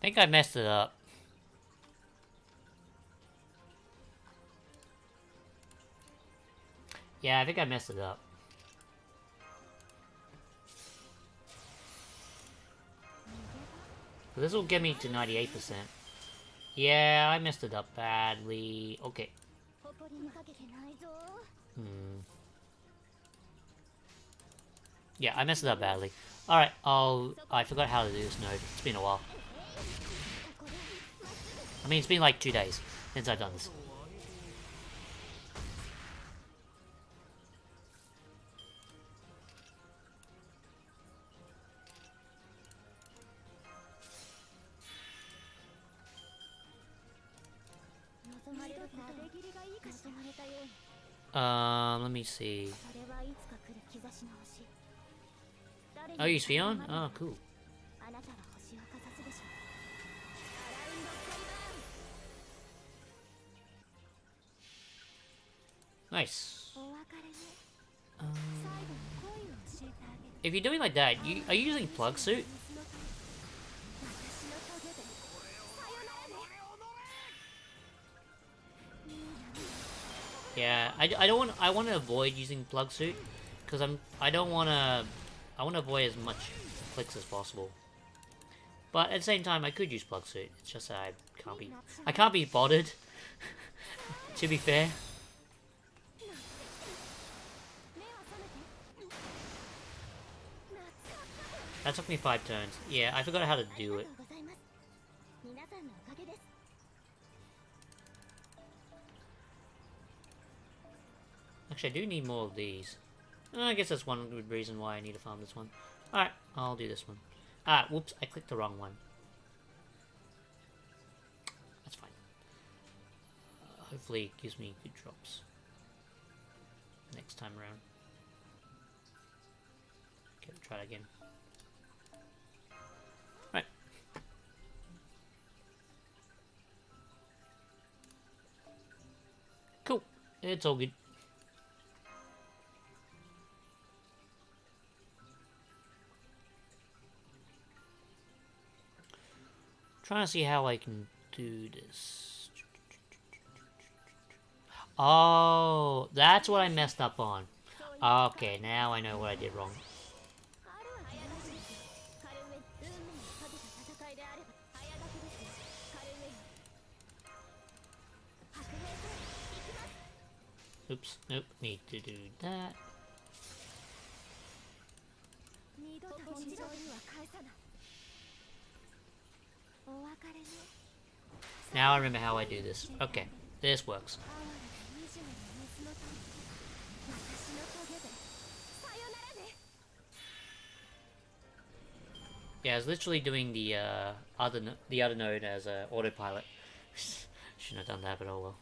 I think I messed it up. Yeah, I think I messed it up. So this will get me to 98%. Yeah, I messed it up badly. Okay. Yeah, I messed it up badly. Alright, I forgot how to do this node. It's been a while. I mean, it's been like 2 days since I've done this. Let me see. Oh, you use Fion? Oh, cool. Nice. If you're doing like that, are you using plug suit? Yeah, I want to avoid using plug suit because I want to avoid as much clicks as possible. But at the same time, I could use plug suit. It's just that I can't be bothered. To be fair. That took me 5 turns. Yeah, I forgot how to do it. Actually, I do need more of these. I guess that's one good reason why I need to farm this one. Alright, I'll do this one. Ah, whoops, I clicked the wrong one. That's fine. Hopefully it gives me good drops next time around. Okay, we'll try it again. Right. It's all good. Trying to see how I can do this. Oh, that's what I messed up on. Okay, now I know what I did wrong. Oops, nope, need to do that. Now I remember how I do this. Okay, this works. Yeah, I was literally doing the other node as autopilot. Shouldn't have done that, but oh well.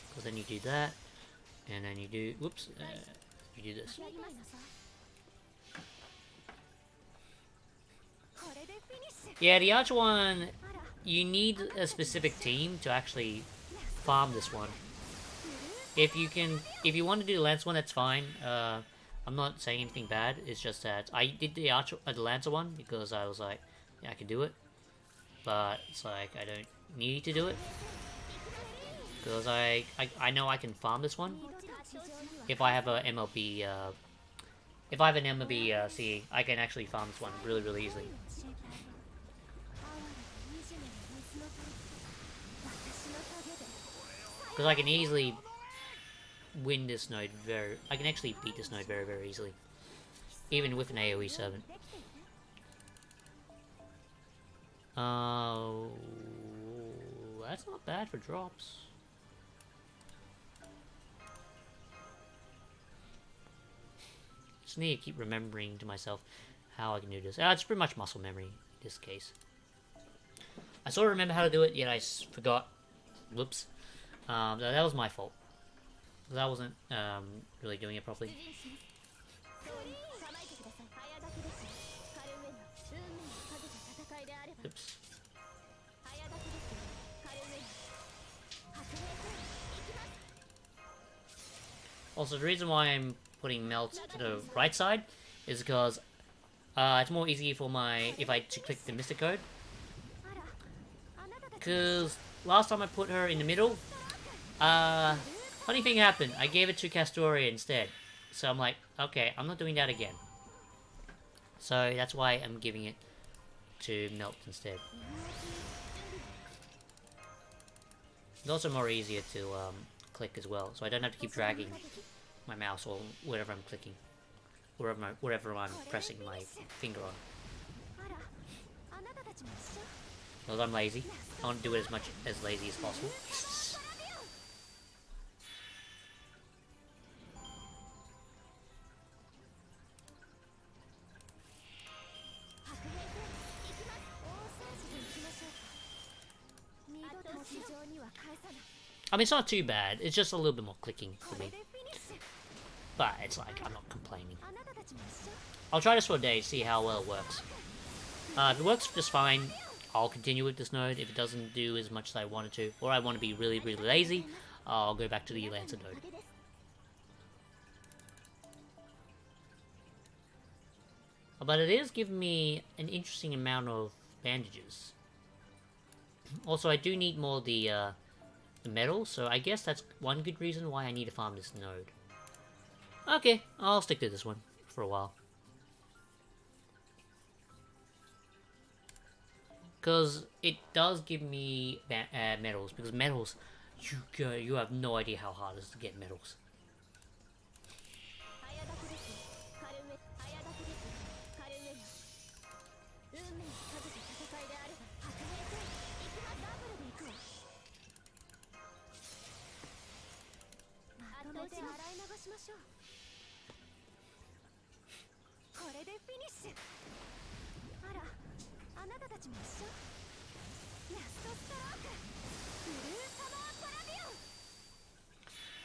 Because then you do that, and then you do, whoops, you do this. Yeah, the Archer one, you need a specific team to actually farm this one. If you want to do the Lance one, that's fine. I'm not saying anything bad. It's just that I did the Lancer one because I was like, yeah, I can do it. But it's like I don't need to do it because I know I can farm this one if I have a MLB. If I have an MLB CE, I can actually farm this one really easily. Because I can easily win this node I can actually beat this node very easily. Even with an AoE servant. Oh, that's not bad for drops. Just need to keep remembering to myself how I can do this. It's pretty much muscle memory in this case. I sort of remember how to do it, yet I forgot. Whoops. That was my fault. Because I wasn't really doing it properly. Oops. Also, the reason why I'm putting melt to the right side is because it's more easy for if I click the Mystic code. Because last time I put her in the middle, funny thing happened. I gave it to Castoria instead. So I'm like, okay, I'm not doing that again. So that's why I'm giving it to Melt instead. It's also more easier to click as well, so I don't have to keep dragging my mouse or whatever I'm clicking. Wherever I'm pressing my finger on. Because I'm lazy. I want to do it as lazy as possible. I mean, it's not too bad. It's just a little bit more clicking for me. But it's like, I'm not complaining. I'll try this for a day, see how well it works. If it works just fine, I'll continue with this node. If it doesn't do as much as I wanted to, or I want to be really lazy, I'll go back to the Lancer node. But it is giving me an interesting amount of bandages. Also, I do need more the metal, so I guess that's one good reason why I need to farm this node. Okay, I'll stick to this one for a while. Because it does give me metals, because metals, you have no idea how hard it is to get metals.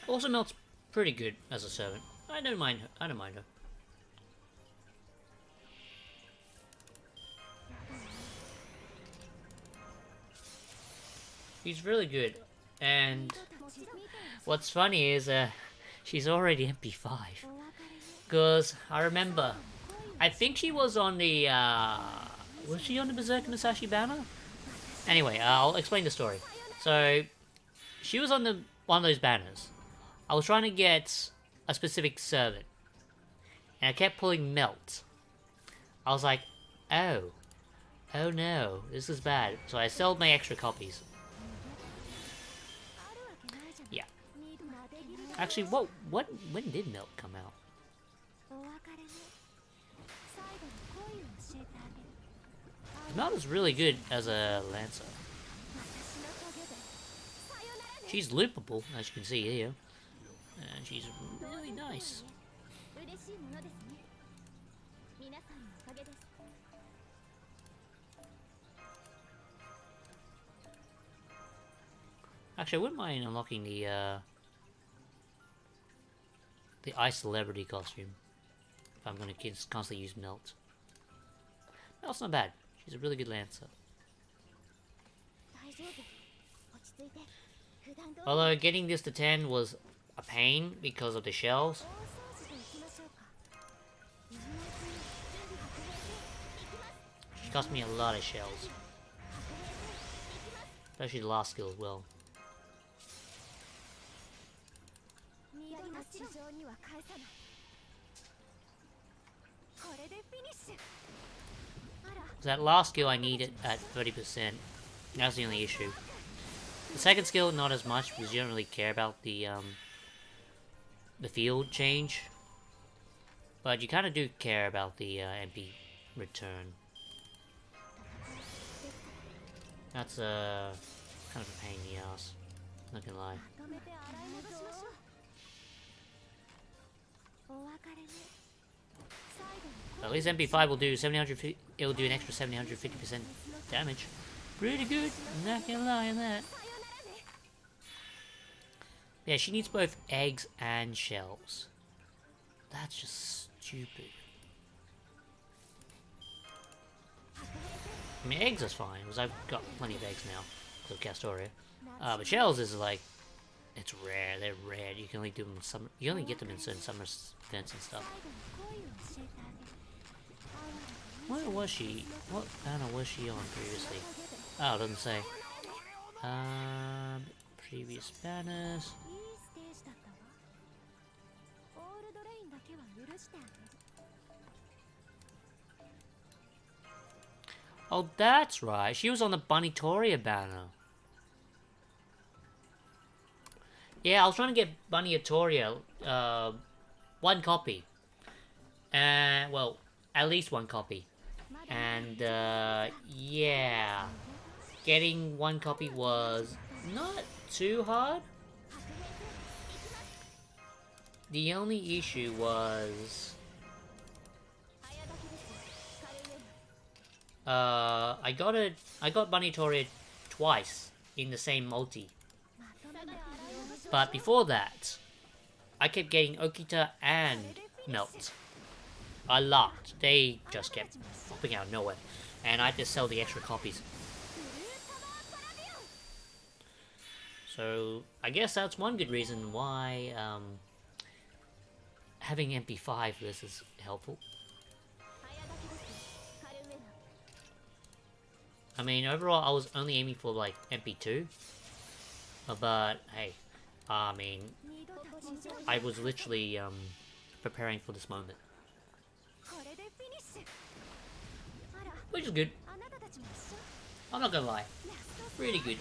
Also Melt's pretty good as a servant. I don't mind her. I don't mind her. He's really good. And what's funny is she's already MP5. Because I remember, I think she was on the, was she on the Berserk Musashi banner? Anyway, I'll explain the story. So, she was on the one of those banners. I was trying to get a specific servant. And I kept pulling Melt. I was like, oh no, this is bad. So I sold my extra copies. Yeah. Actually, when did Melt come out? Melt is really good as a Lancer. She's loopable, as you can see here. And she's really nice. Actually, I wouldn't mind unlocking the Ice Celebrity costume. If I'm going to constantly use Melt. Melt's not bad. She's a really good Lancer. Although getting this to 10 was a pain because of the shells. She cost me a lot of shells. Especially the last skill as well. That last skill I need it at 30%. That's the only issue. The second skill, not as much, because you don't really care about the field change. But you kind of do care about the MP return. That's kind of a pain in the ass. Not gonna lie. At least MP5 will do 750. It will do an extra 750% damage. Pretty good. I'm not gonna lie on that. Yeah, she needs both eggs and shells. That's just stupid. I mean, eggs is fine, because I've got plenty of eggs now, because of Castoria. But shells is like, it's rare. They're rare. You can only do them in summer. You only get them in certain summer events and stuff. Where was she? What banner was she on previously? Oh, it doesn't say. Previous banners. Oh, that's right. She was on the Bunnytoria banner. Yeah, I was trying to get Bunnytoria, one copy. Well, at least one copy. And, yeah. Getting one copy was not too hard. The only issue was... I got Bunnytoria twice in the same multi. But before that, I kept getting Okita and Melt. A lot. They just kept popping out of nowhere. And I had to sell the extra copies. So, I guess that's one good reason why having MP5 for this is helpful. I mean, overall, I was only aiming for, like, MP2. But, hey, I mean, I was literally preparing for this moment. Which is good. I'm not gonna lie. Really good.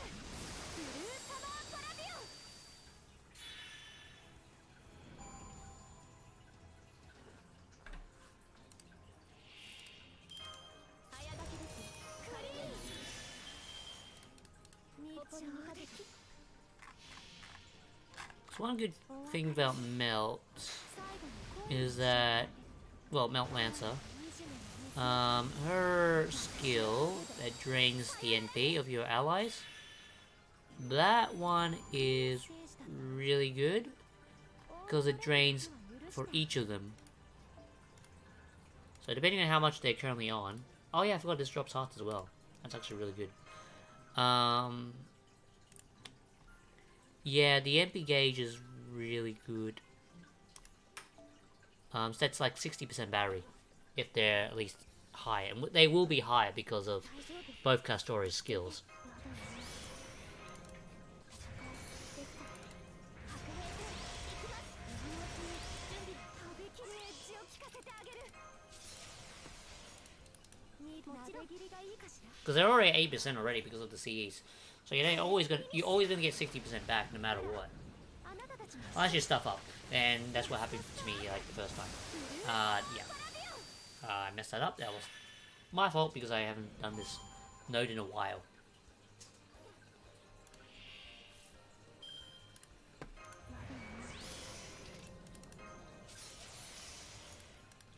So one good thing about Melt is that, well, Melt Lancer, her skill that drains the NP of your allies, that one is really good because it drains for each of them. So depending on how much they're currently on. Oh yeah, I forgot this drops hearts as well. That's actually really good. Yeah, the MP gauge is really good. So that's like 60% battery, if they're at least high. And they will be higher because of both Castori's skills. Because they're already 8% already because of the CEs. So you're always gonna get 60% back no matter what. Unless you stuff up. And that's what happened to me like the first time. Yeah. I messed that up. That was my fault because I haven't done this node in a while.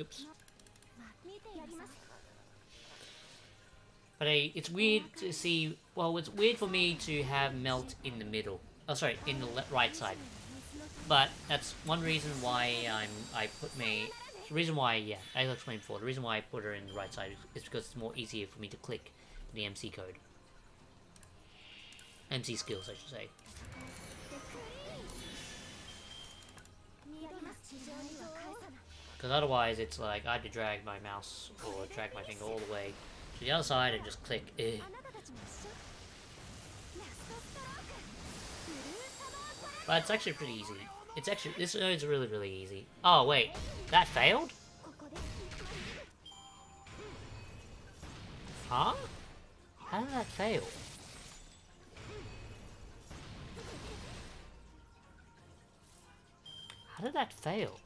Oops. But it's weird to see. Well, it's weird for me to have melt in the middle. Oh, sorry, in the right side. But that's one reason why I put me. The reason why, yeah, I'll explain before. The reason why I put her in the right side is because it's more easier for me to click the MC code. MC skills, I should say. Because otherwise, it's like I had to drag my mouse or drag my finger all the way to the other side and just click. But it's actually pretty easy. It's actually, this is really, really easy. Oh, wait. That failed? Huh? How did that fail? How did that fail?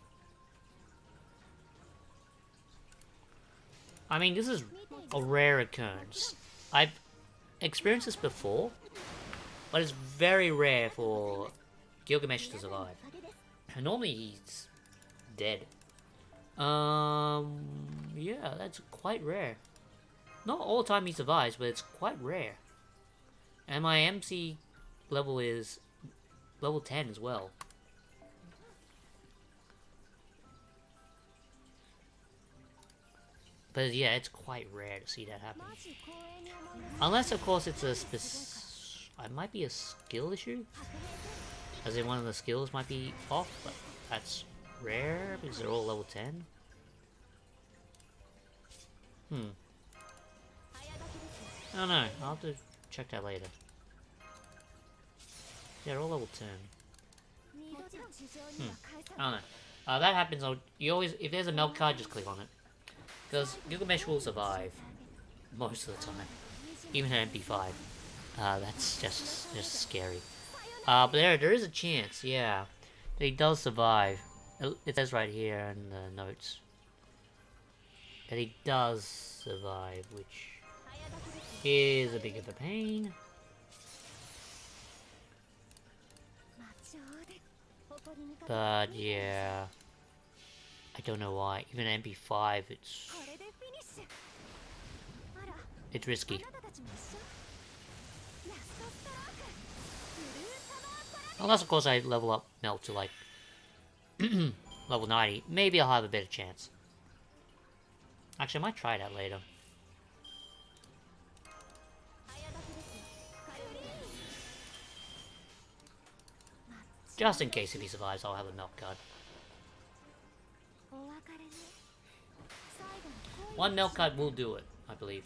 I mean, this is a rare occurrence. I've experienced this before, but it's very rare for Gilgamesh to survive. Normally he's dead. Yeah, that's quite rare. Not all the time he survives, but it's quite rare. And my MC level is level 10 as well. But yeah, it's quite rare to see that happen. Unless, of course, it's a it might be a skill issue. As in one of the skills might be off, but that's rare because they're all level 10. I don't know. I'll have to check that later. Yeah, they're all level 10. I don't know. That happens. You always, if there's a melt card, just click on it. Because Gilgamesh will survive most of the time, even at MP5. That's just scary. But there is a chance, yeah, that he does survive. It says right here in the notes that he does survive, which is a bit of a pain. But yeah, I don't know why. Even at MP5, it's risky. Unless, of course, I level up Melt to, like, level 90. Maybe I'll have a better chance. Actually, I might try that later. Just in case if he survives, I'll have a Melt card. One Melt card will do it, I believe.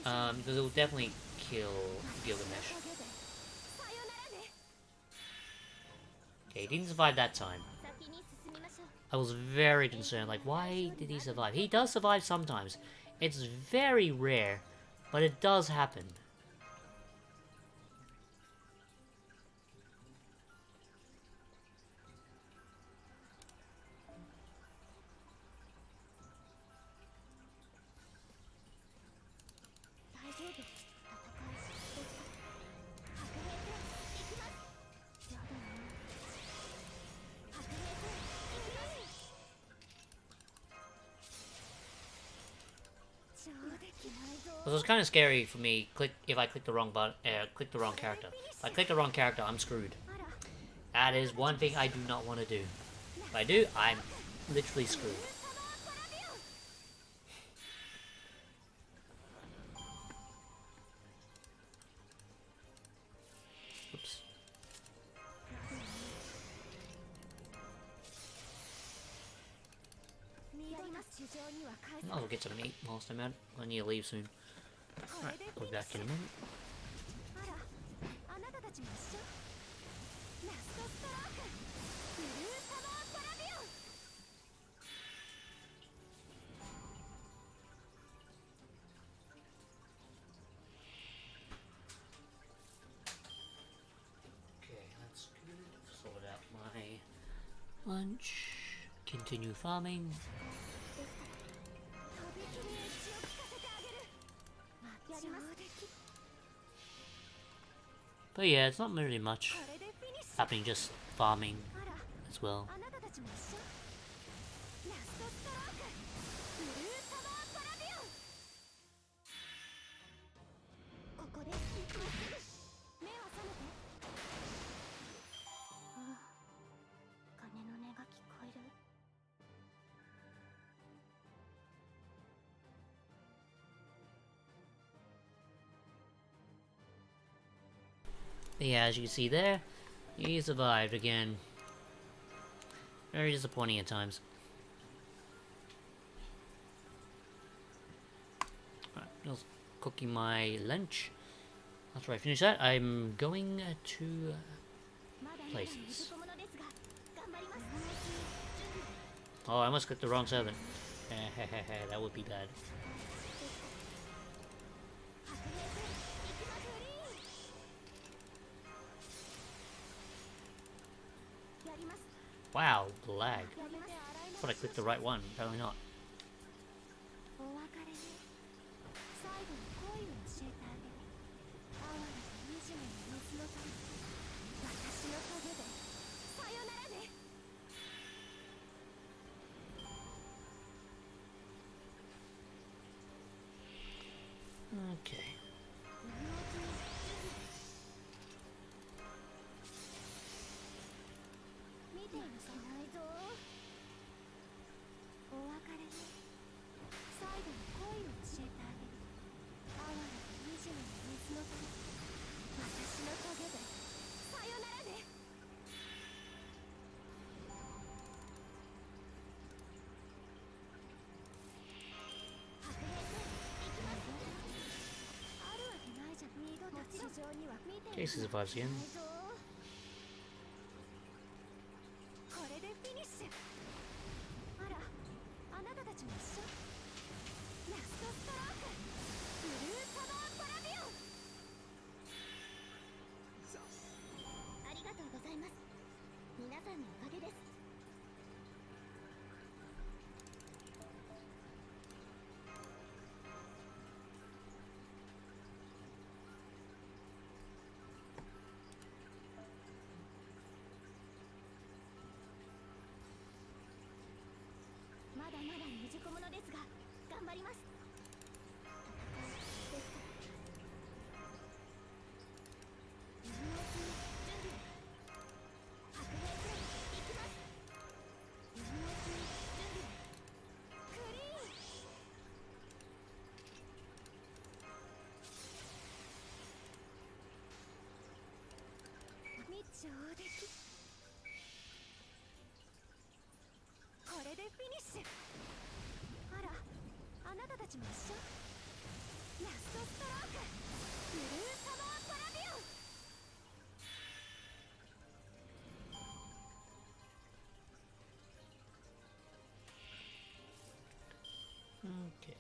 Because it will definitely kill Gilgamesh. Okay, he didn't survive that time. I was very concerned, like, why did he survive? He does survive sometimes. It's very rare, but it does happen. It was kind of scary for me. If I click the wrong button, click the wrong character. If I click the wrong character, I'm screwed. That is one thing I do not want to do. If I do, I'm literally screwed. Oops. I'll get some meat whilst I'm out. I need to leave soon. Alright, I'll be back in a moment. Okay, that's good. Sort out my lunch. Continue farming. But yeah, it's not really much happening, just farming as well. But yeah, as you can see there, he survived again. Very disappointing at times. Alright, just cooking my lunch. After I finish that, I'm going to places. Oh, I must click the wrong servant. That would be bad. Wow, the lag. I thought I clicked the right one, apparently not. Okay. Casey survives again. Okay.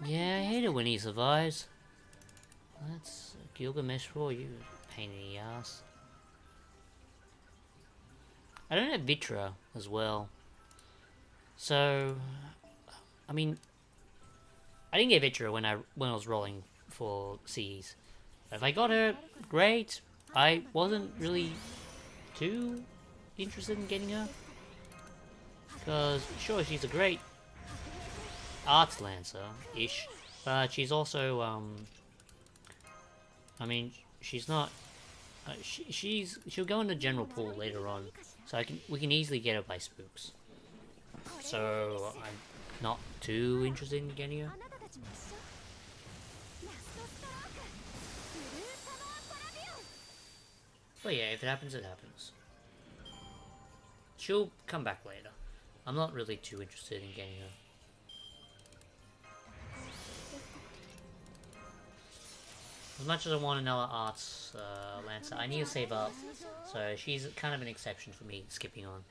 Yeah, I hate it when he survives. That's Gilgamesh for you, pain in the ass. I don't have Vitra as well. So, I mean, I didn't get Vitra when I was rolling for Cs. If I got her, great. I wasn't really too interested in getting her. Because, sure, she's a great arts lancer-ish. But she's also, I mean, she's not... she'll go in the general pool later on. So we can easily get her by spooks. So, I'm not too interested in getting her. But yeah, if it happens, it happens. She'll come back later. I'm not really too interested in getting her. As much as I want another arts lancer, I need to save up. So she's kind of an exception for me skipping on.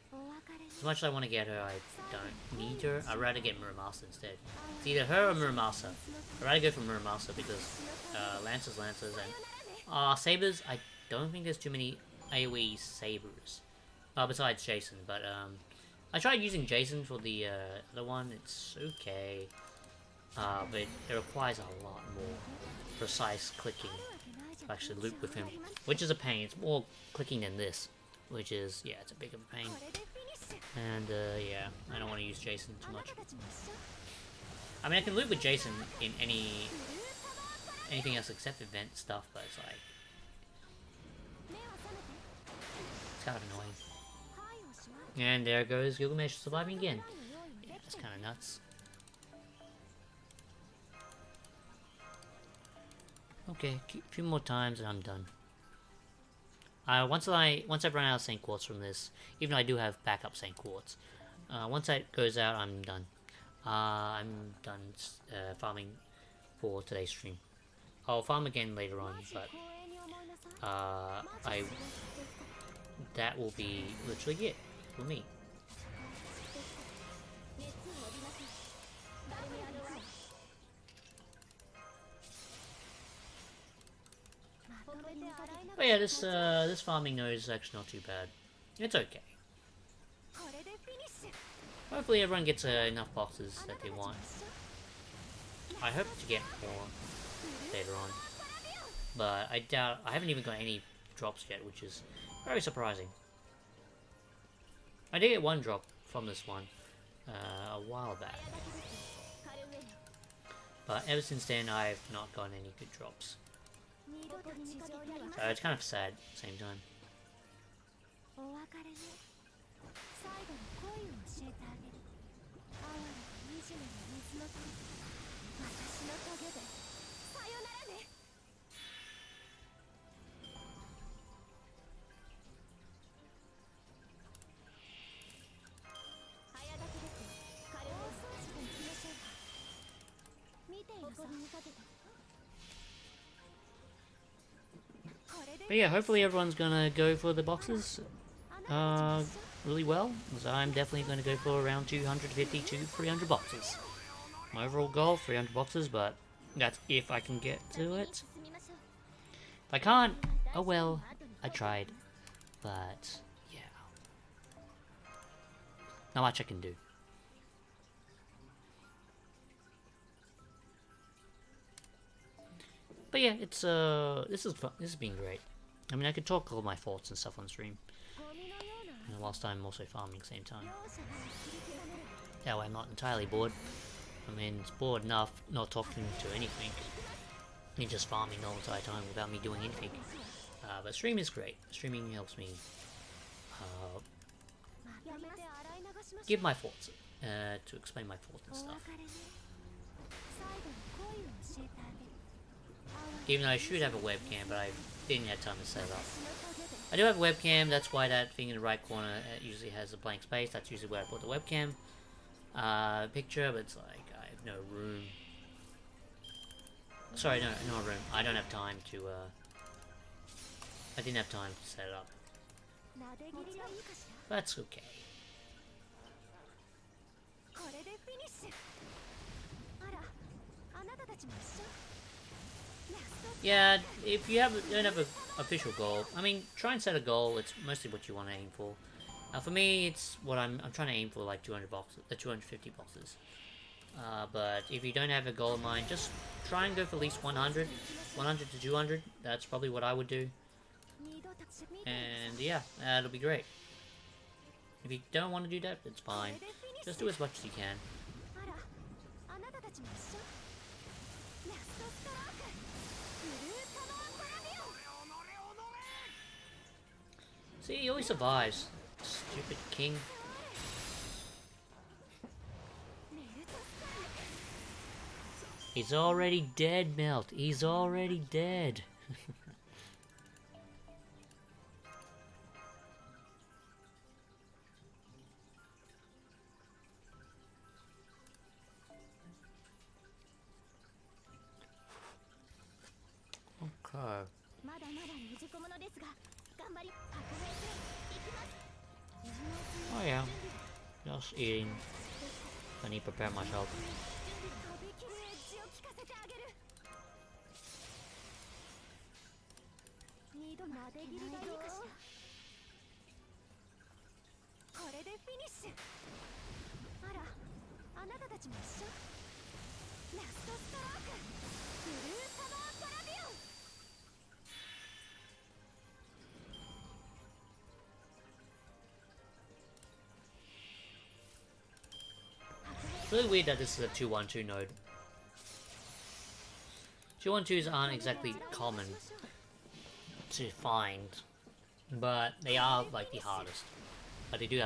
As much as I want to get her, I don't need her. I'd rather get Muramasa instead. It's either her or Muramasa. I'd rather go for Muramasa because Lancers, and Sabers, I don't think there's too many AoE Sabers. Besides Jason, but I tried using Jason for the other one. It's okay. But it requires a lot more precise clicking to actually loop with him. Which is a pain. It's more clicking than this. Which is, yeah, it's a big of a pain. And, yeah, I don't want to use Jason too much. I mean, I can loop with Jason in anything else except event stuff, but it's like... it's kind of annoying. And there goes Gilgamesh surviving again. Yeah, that's kind of nuts. Okay, a few more times and I'm done. Once I've run out of Saint Quartz from this, even though I do have backup Saint Quartz, once that goes out, I'm done. I'm done farming for today's stream. I'll farm again later on, but that will be literally it for me. But yeah, this farming node is actually not too bad. It's okay. Hopefully everyone gets enough boxes that they want. I hope to get more later on. But I doubt... I haven't even got any drops yet, which is very surprising. I did get one drop from this one a while back. But ever since then, I've not gotten any good drops. So it's kind of sad at the same time. But yeah, hopefully everyone's gonna go for the boxes really well, because I'm definitely gonna go for around 250 to 300 boxes. My overall goal, 300 boxes, but that's if I can get to it. If I can't, oh well, I tried. But, yeah. Not much I can do. But yeah, it's this has been great. I mean, I could talk all my thoughts and stuff on stream, whilst I'm also farming at the same time. That way I'm not entirely bored. I mean, it's bored enough not talking to anything. Me just farming the whole entire time without me doing anything. But stream is great. Streaming helps me give my thoughts, to explain my thoughts and stuff. Even though I should have a webcam, but I didn't have time to set it up. I do have a webcam, that's why that thing in the right corner usually has a blank space. That's usually where I put the webcam picture, but it's like, I have no room. Sorry, no room. I don't have time to, I didn't have time to set it up. That's okay. Yeah, if you don't have an official goal, I mean, try and set a goal. It's mostly what you want to aim for. For me, it's what I'm trying to aim for, like 200 boxes, 250 boxes. But if you don't have a goal in mind, just try and go for at least 100, 100 to 200. That's probably what I would do. And yeah, that'll be great. If you don't want to do that, it's fine. Just do as much as you can. See, he always survives. Stupid king. He's already dead, Melt. He's already dead. Okay. Oh yeah. Just eating. I need to prepare myself. It's really weird that this is a 2-1-2 node. 2-1-2s aren't exactly common to find, but they are like the hardest. But they do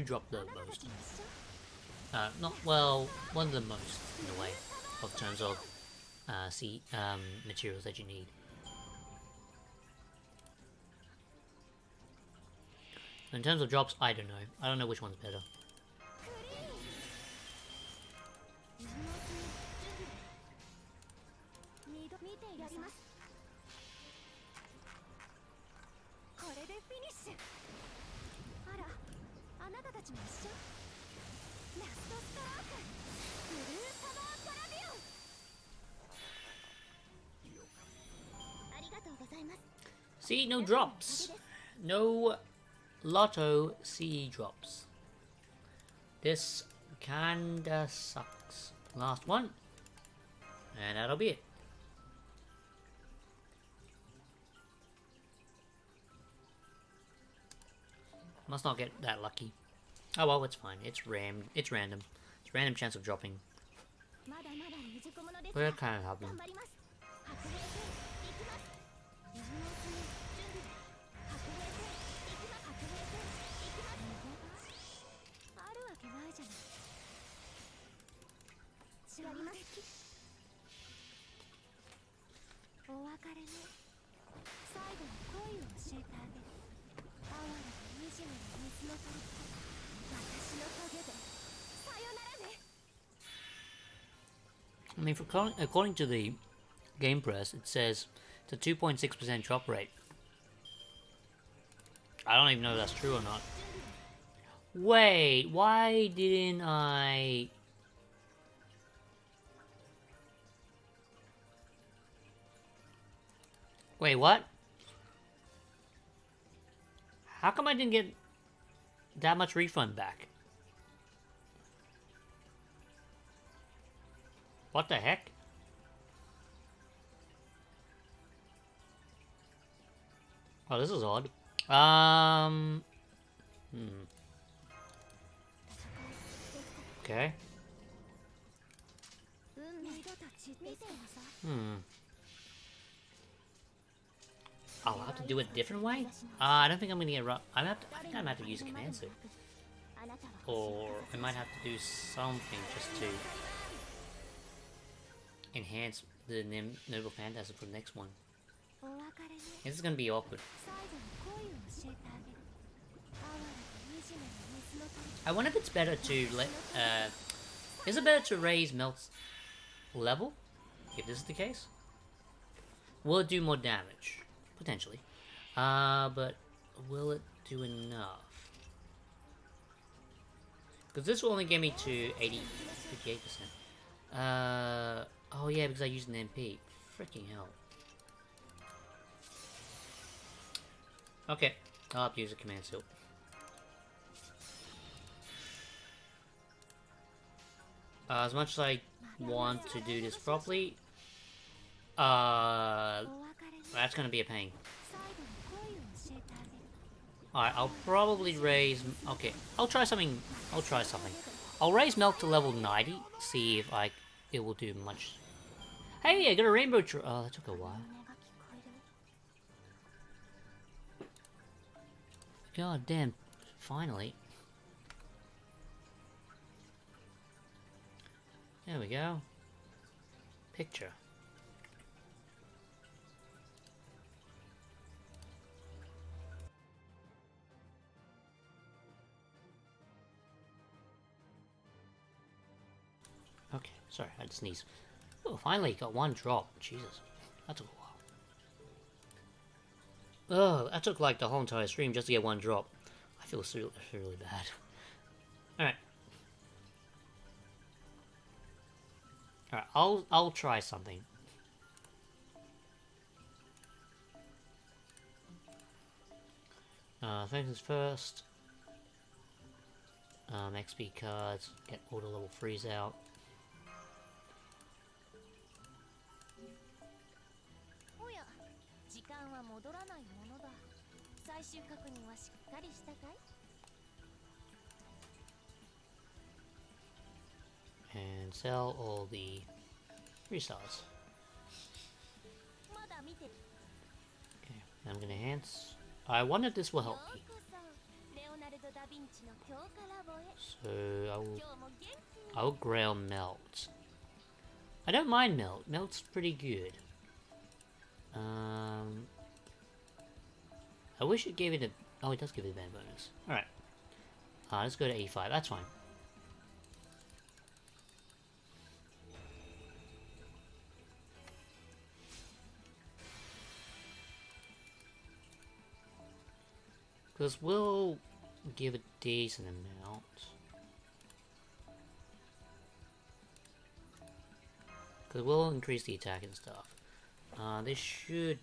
drop the most. Not well, one of the most in a way, of terms of materials that you need. In terms of drops, I don't know. I don't know which one's better. See, no drops. No Lotto CE drops. This kinda sucks. Last one. And that'll be it. Must not get that lucky. Oh well, it's fine. It's random. It's random chance of dropping. But it kind of happened. I mean, according to the Game Press, it says it's a 2.6% drop rate. I don't even know if that's true or not. Wait, why didn't I... Wait, what? How come I didn't get that much refund back? What the heck? Oh, this is odd. Okay. Oh, I'll have to do it a different way? I don't think I'm gonna get I think I'm gonna have to use a command suit. Or I might have to do something just to enhance the Noble Phantasm for the next one. This is gonna be awkward. I wonder if it's better to let, is it better to raise Melt's level? If this is the case? Will it do more damage? Potentially. But will it do enough? Because this will only get me to 58%. Oh yeah, because I used an MP. Freaking hell. Okay, I'll have to use a command seal. As much as I want to do this properly, that's gonna be a pain. Alright, I'll probably raise... Okay, I'll try something. I'll raise Milk to level 90, see if it will do much. Hey, I got a rainbow oh, that took a while. God damn, finally. There we go. Picture. Okay, sorry, I had to sneeze. Oh, finally got one drop. Jesus, that took a while. Oh, that took like the whole entire stream just to get one drop. I feel really bad. Alright. Alright, I'll try something. Things first. XP cards, get all the level 3s out. And sell all the 3 stars. Okay, I'm gonna enhance. I wonder if this will help me. So I will grail Melt. I don't mind Melt. Melt's pretty good. I wish it gave it a... Oh, it does give it a band bonus. Alright. Let's go to 85. That's fine. Because we'll give a decent amount. Because we'll increase the attack and stuff. This should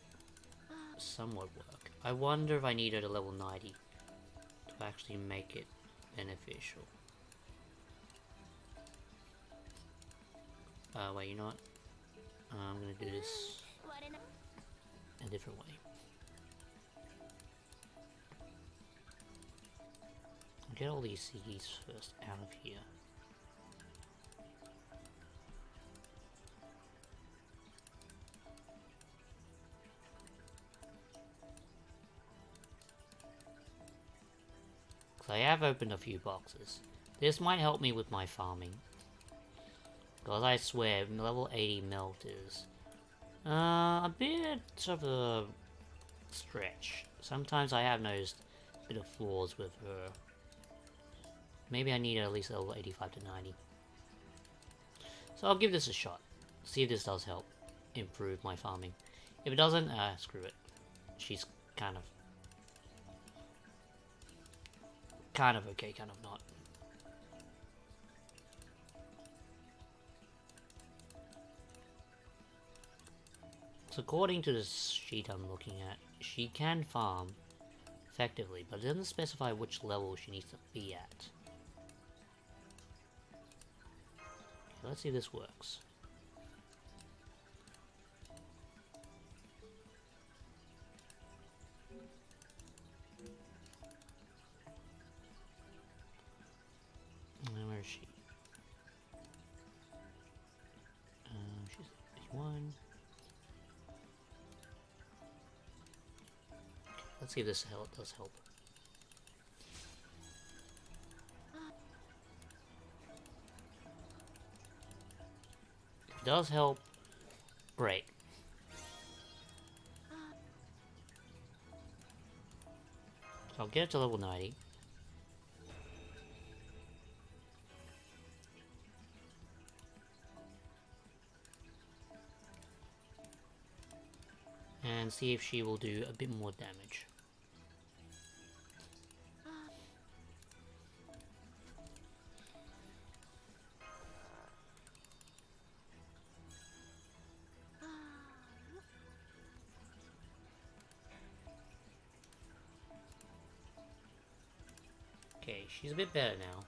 somewhat work. I wonder if I need it at level 90 to actually make it beneficial. Wait, you know what? I'm gonna do this a different way. I'll get all these CDs first out of here. I have opened a few boxes. This might help me with my farming. Because I swear, level 80 Melt is a bit of a stretch. Sometimes I have noticed a bit of flaws with her. Maybe I need at least level 85 to 90. So I'll give this a shot. See if this does help improve my farming. If it doesn't, screw it. She's kind of okay, kind of not. So according to this sheet I'm looking at, she can farm effectively, but it doesn't specify which level she needs to be at. Okay, let's see if this works. Where is she? She's 81. Let's see if this does help. If it does help, great. So I'll get it to level 90. And see if she will do a bit more damage. Okay, she's a bit better now.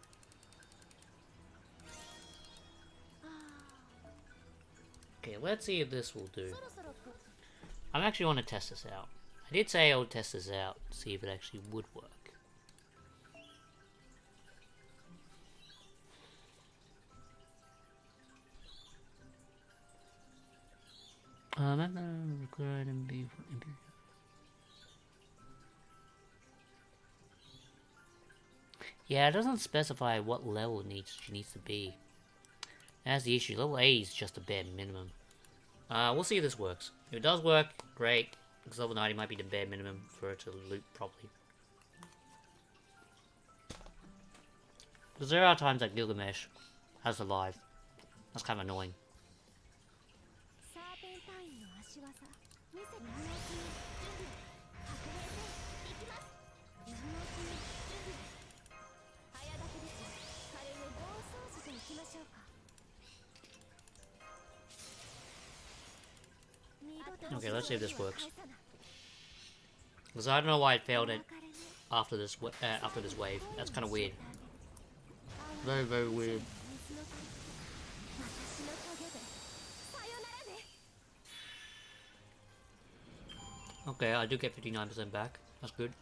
Okay, let's see if this will do. I actually want to test this out. I did say I would test this out to see if it actually would work. Required MB. Yeah, it doesn't specify what level she needs to be. That's the issue. Level 80 is just a bare minimum. We'll see if this works. If it does work, great. Because level 90 might be the bare minimum for it to loop properly. Because there are times that Gilgamesh has survived. That's kind of annoying. Okay, let's see if this works. Because I don't know why it failed it after this wave. That's kind of weird. Very, very weird. Okay, I do get 59% back. That's good.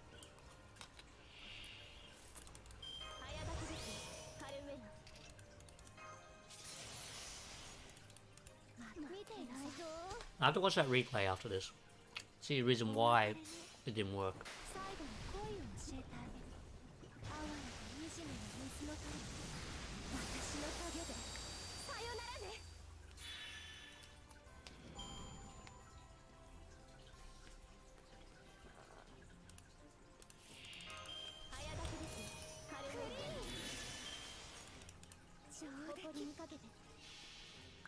I have to watch that replay after this. See the reason why it didn't work.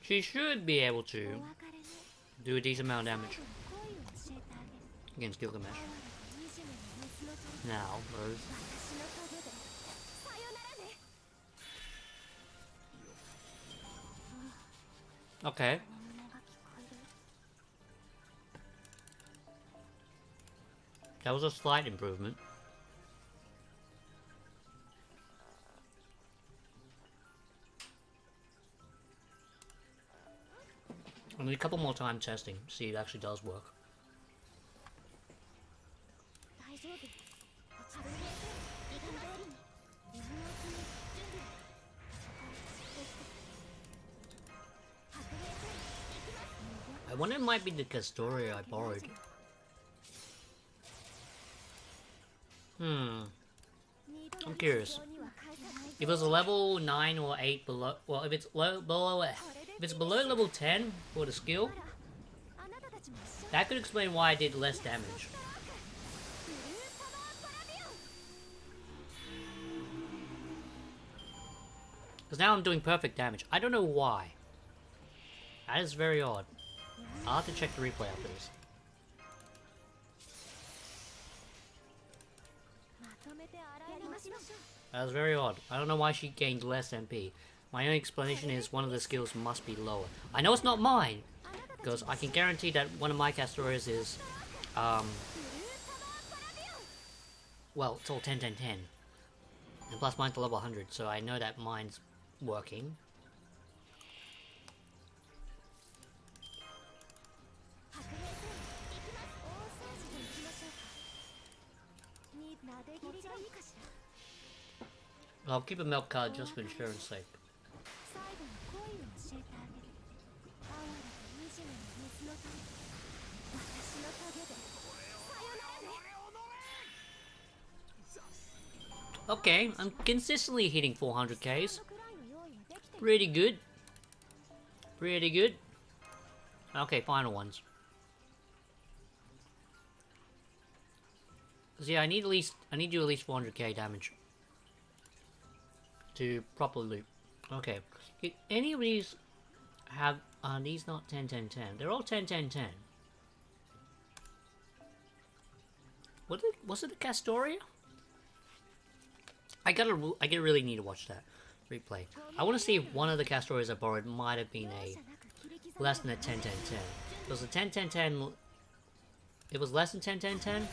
She should be able to do a decent amount of damage against Gilgamesh. Now, Rose. Okay. That was a slight improvement. I need a couple more time testing, see if it actually does work. I wonder if it might be the Castoria I borrowed. I'm curious. If it was a level 9 or 8 below, well, if it's below level 10 for the skill, that could explain why I did less damage. Because now I'm doing perfect damage. I don't know why. That is very odd. I'll have to check the replay after this. That was very odd. I don't know why she gained less MP. My only explanation is one of the skills must be lower. I know it's not mine, because I can guarantee that one of my Castorias is, well, it's all 10, 10, 10. And plus mine's to level 100, so I know that mine's working. I'll keep a milk card just for insurance sake. Okay, I'm consistently hitting 400Ks. Pretty good. Pretty good. Okay, final ones. So yeah, I need to do at least 400k damage to properly loop. Okay. Did any of these have... Are these not 10, 10, 10? They're all 10, 10, 10. Was it the Castoria? I really need to watch that replay. I want to see if one of the Castorias I borrowed might have been a less than a 10, 10, 10. Because the 10, 10, 10... If it was less than 10, 10, 10,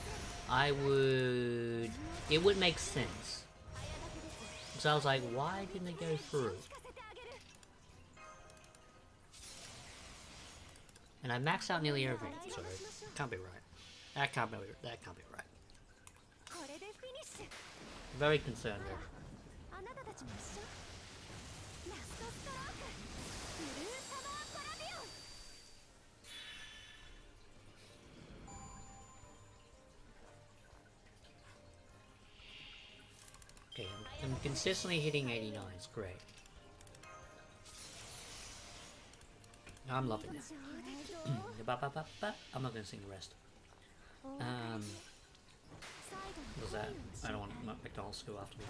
it would make sense. So I was like, why didn't it go through? And I maxed out nearly everything, so it can't be right. That can't be right. Very concerned there. Okay, I'm consistently hitting 89s, great. I'm loving it. I'm not gonna sing the rest. What's that? I don't want McDonald's to go after me.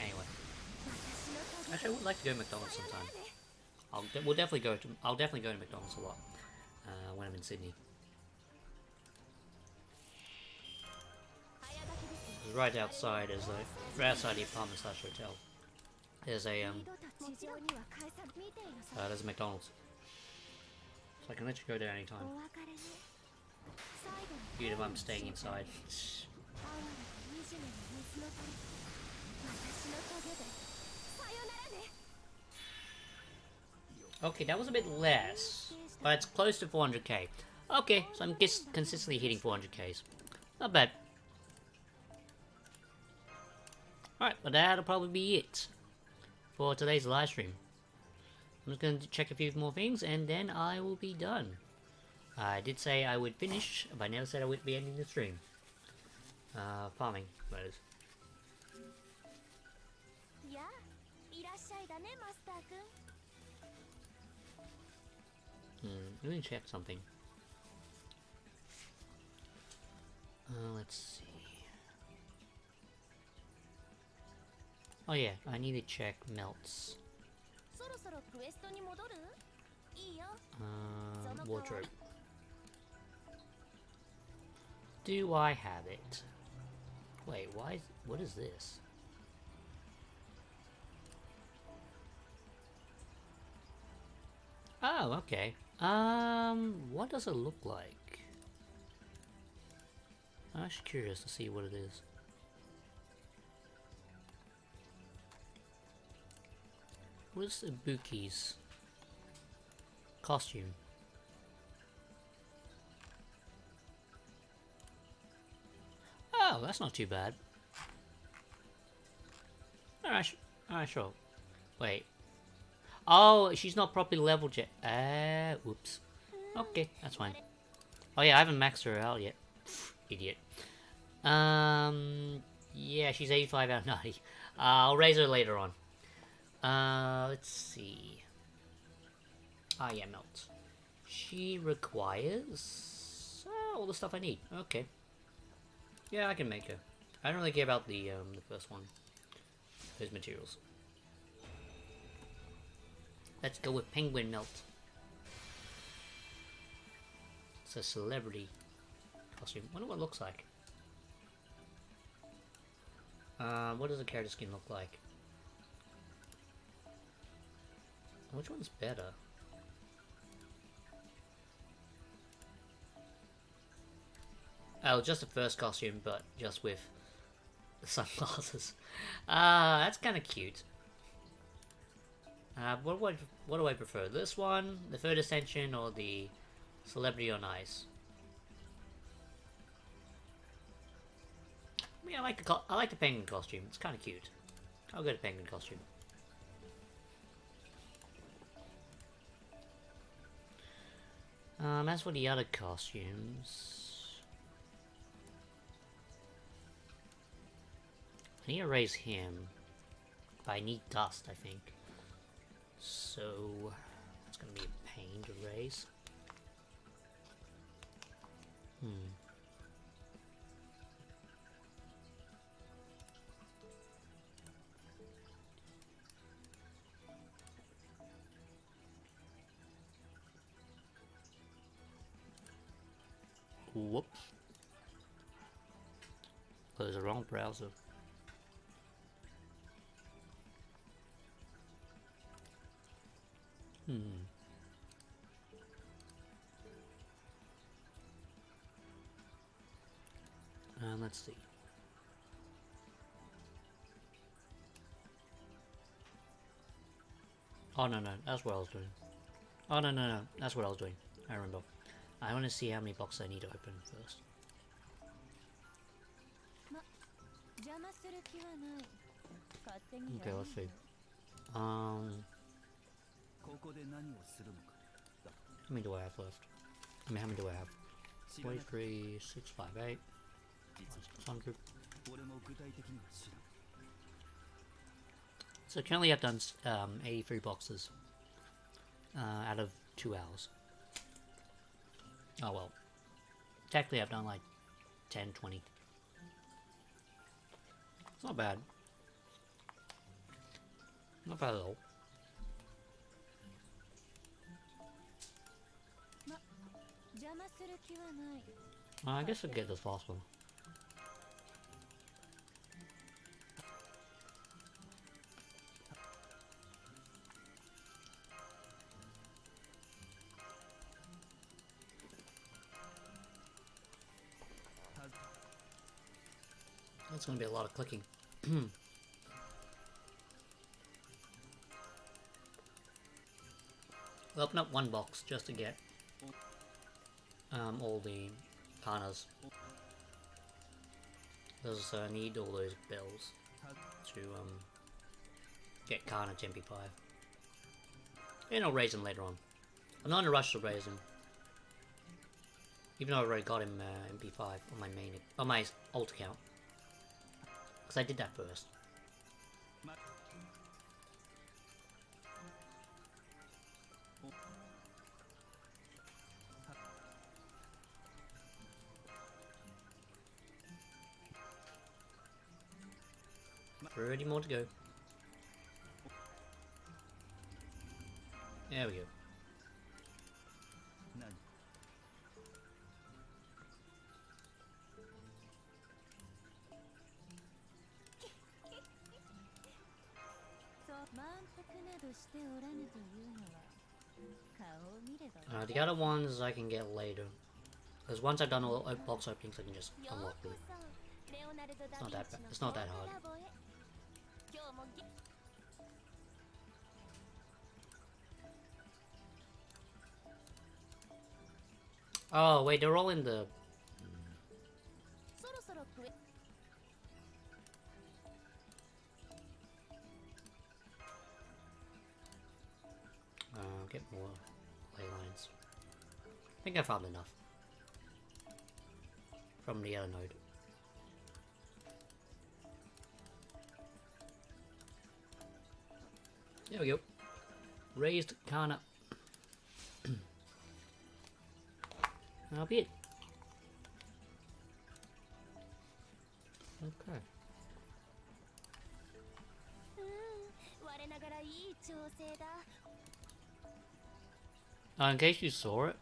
Anyway. Actually, I would like to go to McDonald's sometime. I'll definitely go to McDonald's a lot when I'm in Sydney. Right outside is right outside the apartment / hotel. There's a there's a McDonald's. So I can let you go there anytime. Even if I'm staying inside. Okay, that was a bit less, but it's close to 400k. Okay, so I'm consistently hitting 400ks. Not bad. Alright, but that'll probably be it for today's live stream. I'm just going to check a few more things and then I will be done. I did say I would finish, but I never said I would be ending the stream. Farming, that is. Let me check something. Let's see. Oh yeah, I need to check melts. Wardrobe. Do I have it? Wait, what is this? Oh, okay. What does it look like? I'm actually curious to see what it is. What is Ibuki's costume? Oh, that's not too bad. Alright, sure. Wait. Oh, she's not properly leveled yet. Oops. Okay, that's fine. Oh yeah, I haven't maxed her out yet. Idiot. Yeah, she's 85 out of 90. I'll raise her later on. Let's see. Ah, yeah, melt. She requires all the stuff I need. Okay. Yeah, I can make her. I don't really care about the first one. Those materials. Let's go with penguin melt. It's a celebrity costume. I wonder what it looks like. What does the character skin look like? Which one's better? Oh, just the first costume, but just with the sunglasses. That's kind of cute. What do I prefer? This one, the third ascension, or the celebrity on ice? I mean, I like the penguin costume. It's kind of cute. I'll go to penguin costume. As for the other costumes, I need to raise him, but I need dust, I think. So it's gonna be a pain to raise. Whoops. Close the wrong browser. Let's see. Oh no, that's what I was doing. Oh no, that's what I was doing. I remember. I want to see how many boxes I need to open first. Okay, let's see. How many do I have left? I mean, how many do I have? 43, 658, 600. So currently I've done 83 boxes out of 2 hours. Oh well. Technically I've done like 10, 20. It's not bad. Not bad at all. I guess I'll get this last one. That's going to be a lot of clicking. I'll open up one box just to get all the kanas. Because I need all those bells to get kana to MP5. And I'll raise him later on. I'm not in a rush to raise him. Even though I've already got him MP5 on my main, on my alt account. Because I did that first. Already more to go. There we go. The other ones I can get later. Because once I've done all box openings, I can just unlock them. It's not that bad. It's not that hard. Oh wait, they're all in the. Get more ley lines. I think I found enough from the other node. There we go. Raised kana. That'll be it. Okay. In case you saw it,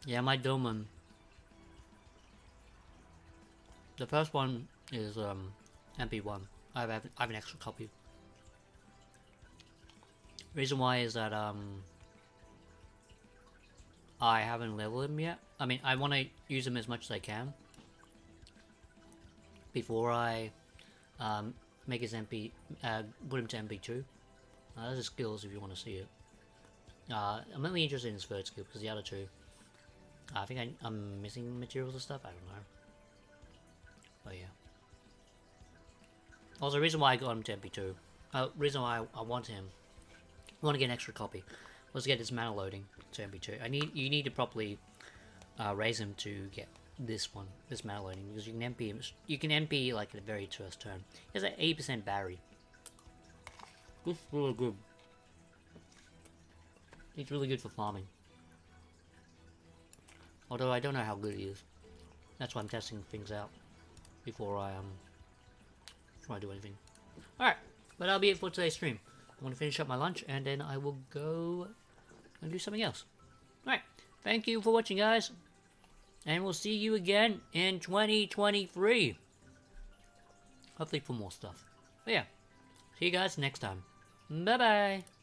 yeah, my Doman. The first one is MP1. I have an extra copy. Reason why is that I haven't leveled him yet. I mean, I want to use him as much as I can before I make his MP, put him to MP2. There's his skills if you want to see it. I'm only interested in his third skill because the other two, I think I'm missing materials and stuff. I don't know. But yeah. Also, the reason why I got him to MP2, reason why I want him, I want to get an extra copy, was to get his mana loading to MP2. You need to properly raise him to get this one, this mana loading, because you can MP him. You can MP like at the very first turn. He has an 80% battery. It's really good. He's really good for farming. Although I don't know how good he is. That's why I'm testing things out before I do anything. Alright, but that'll be it for today's stream. I'm going to finish up my lunch and then I will go and do something else. Alright, thank you for watching, guys. And we'll see you again in 2023. Hopefully for more stuff. But yeah, see you guys next time. Bye bye.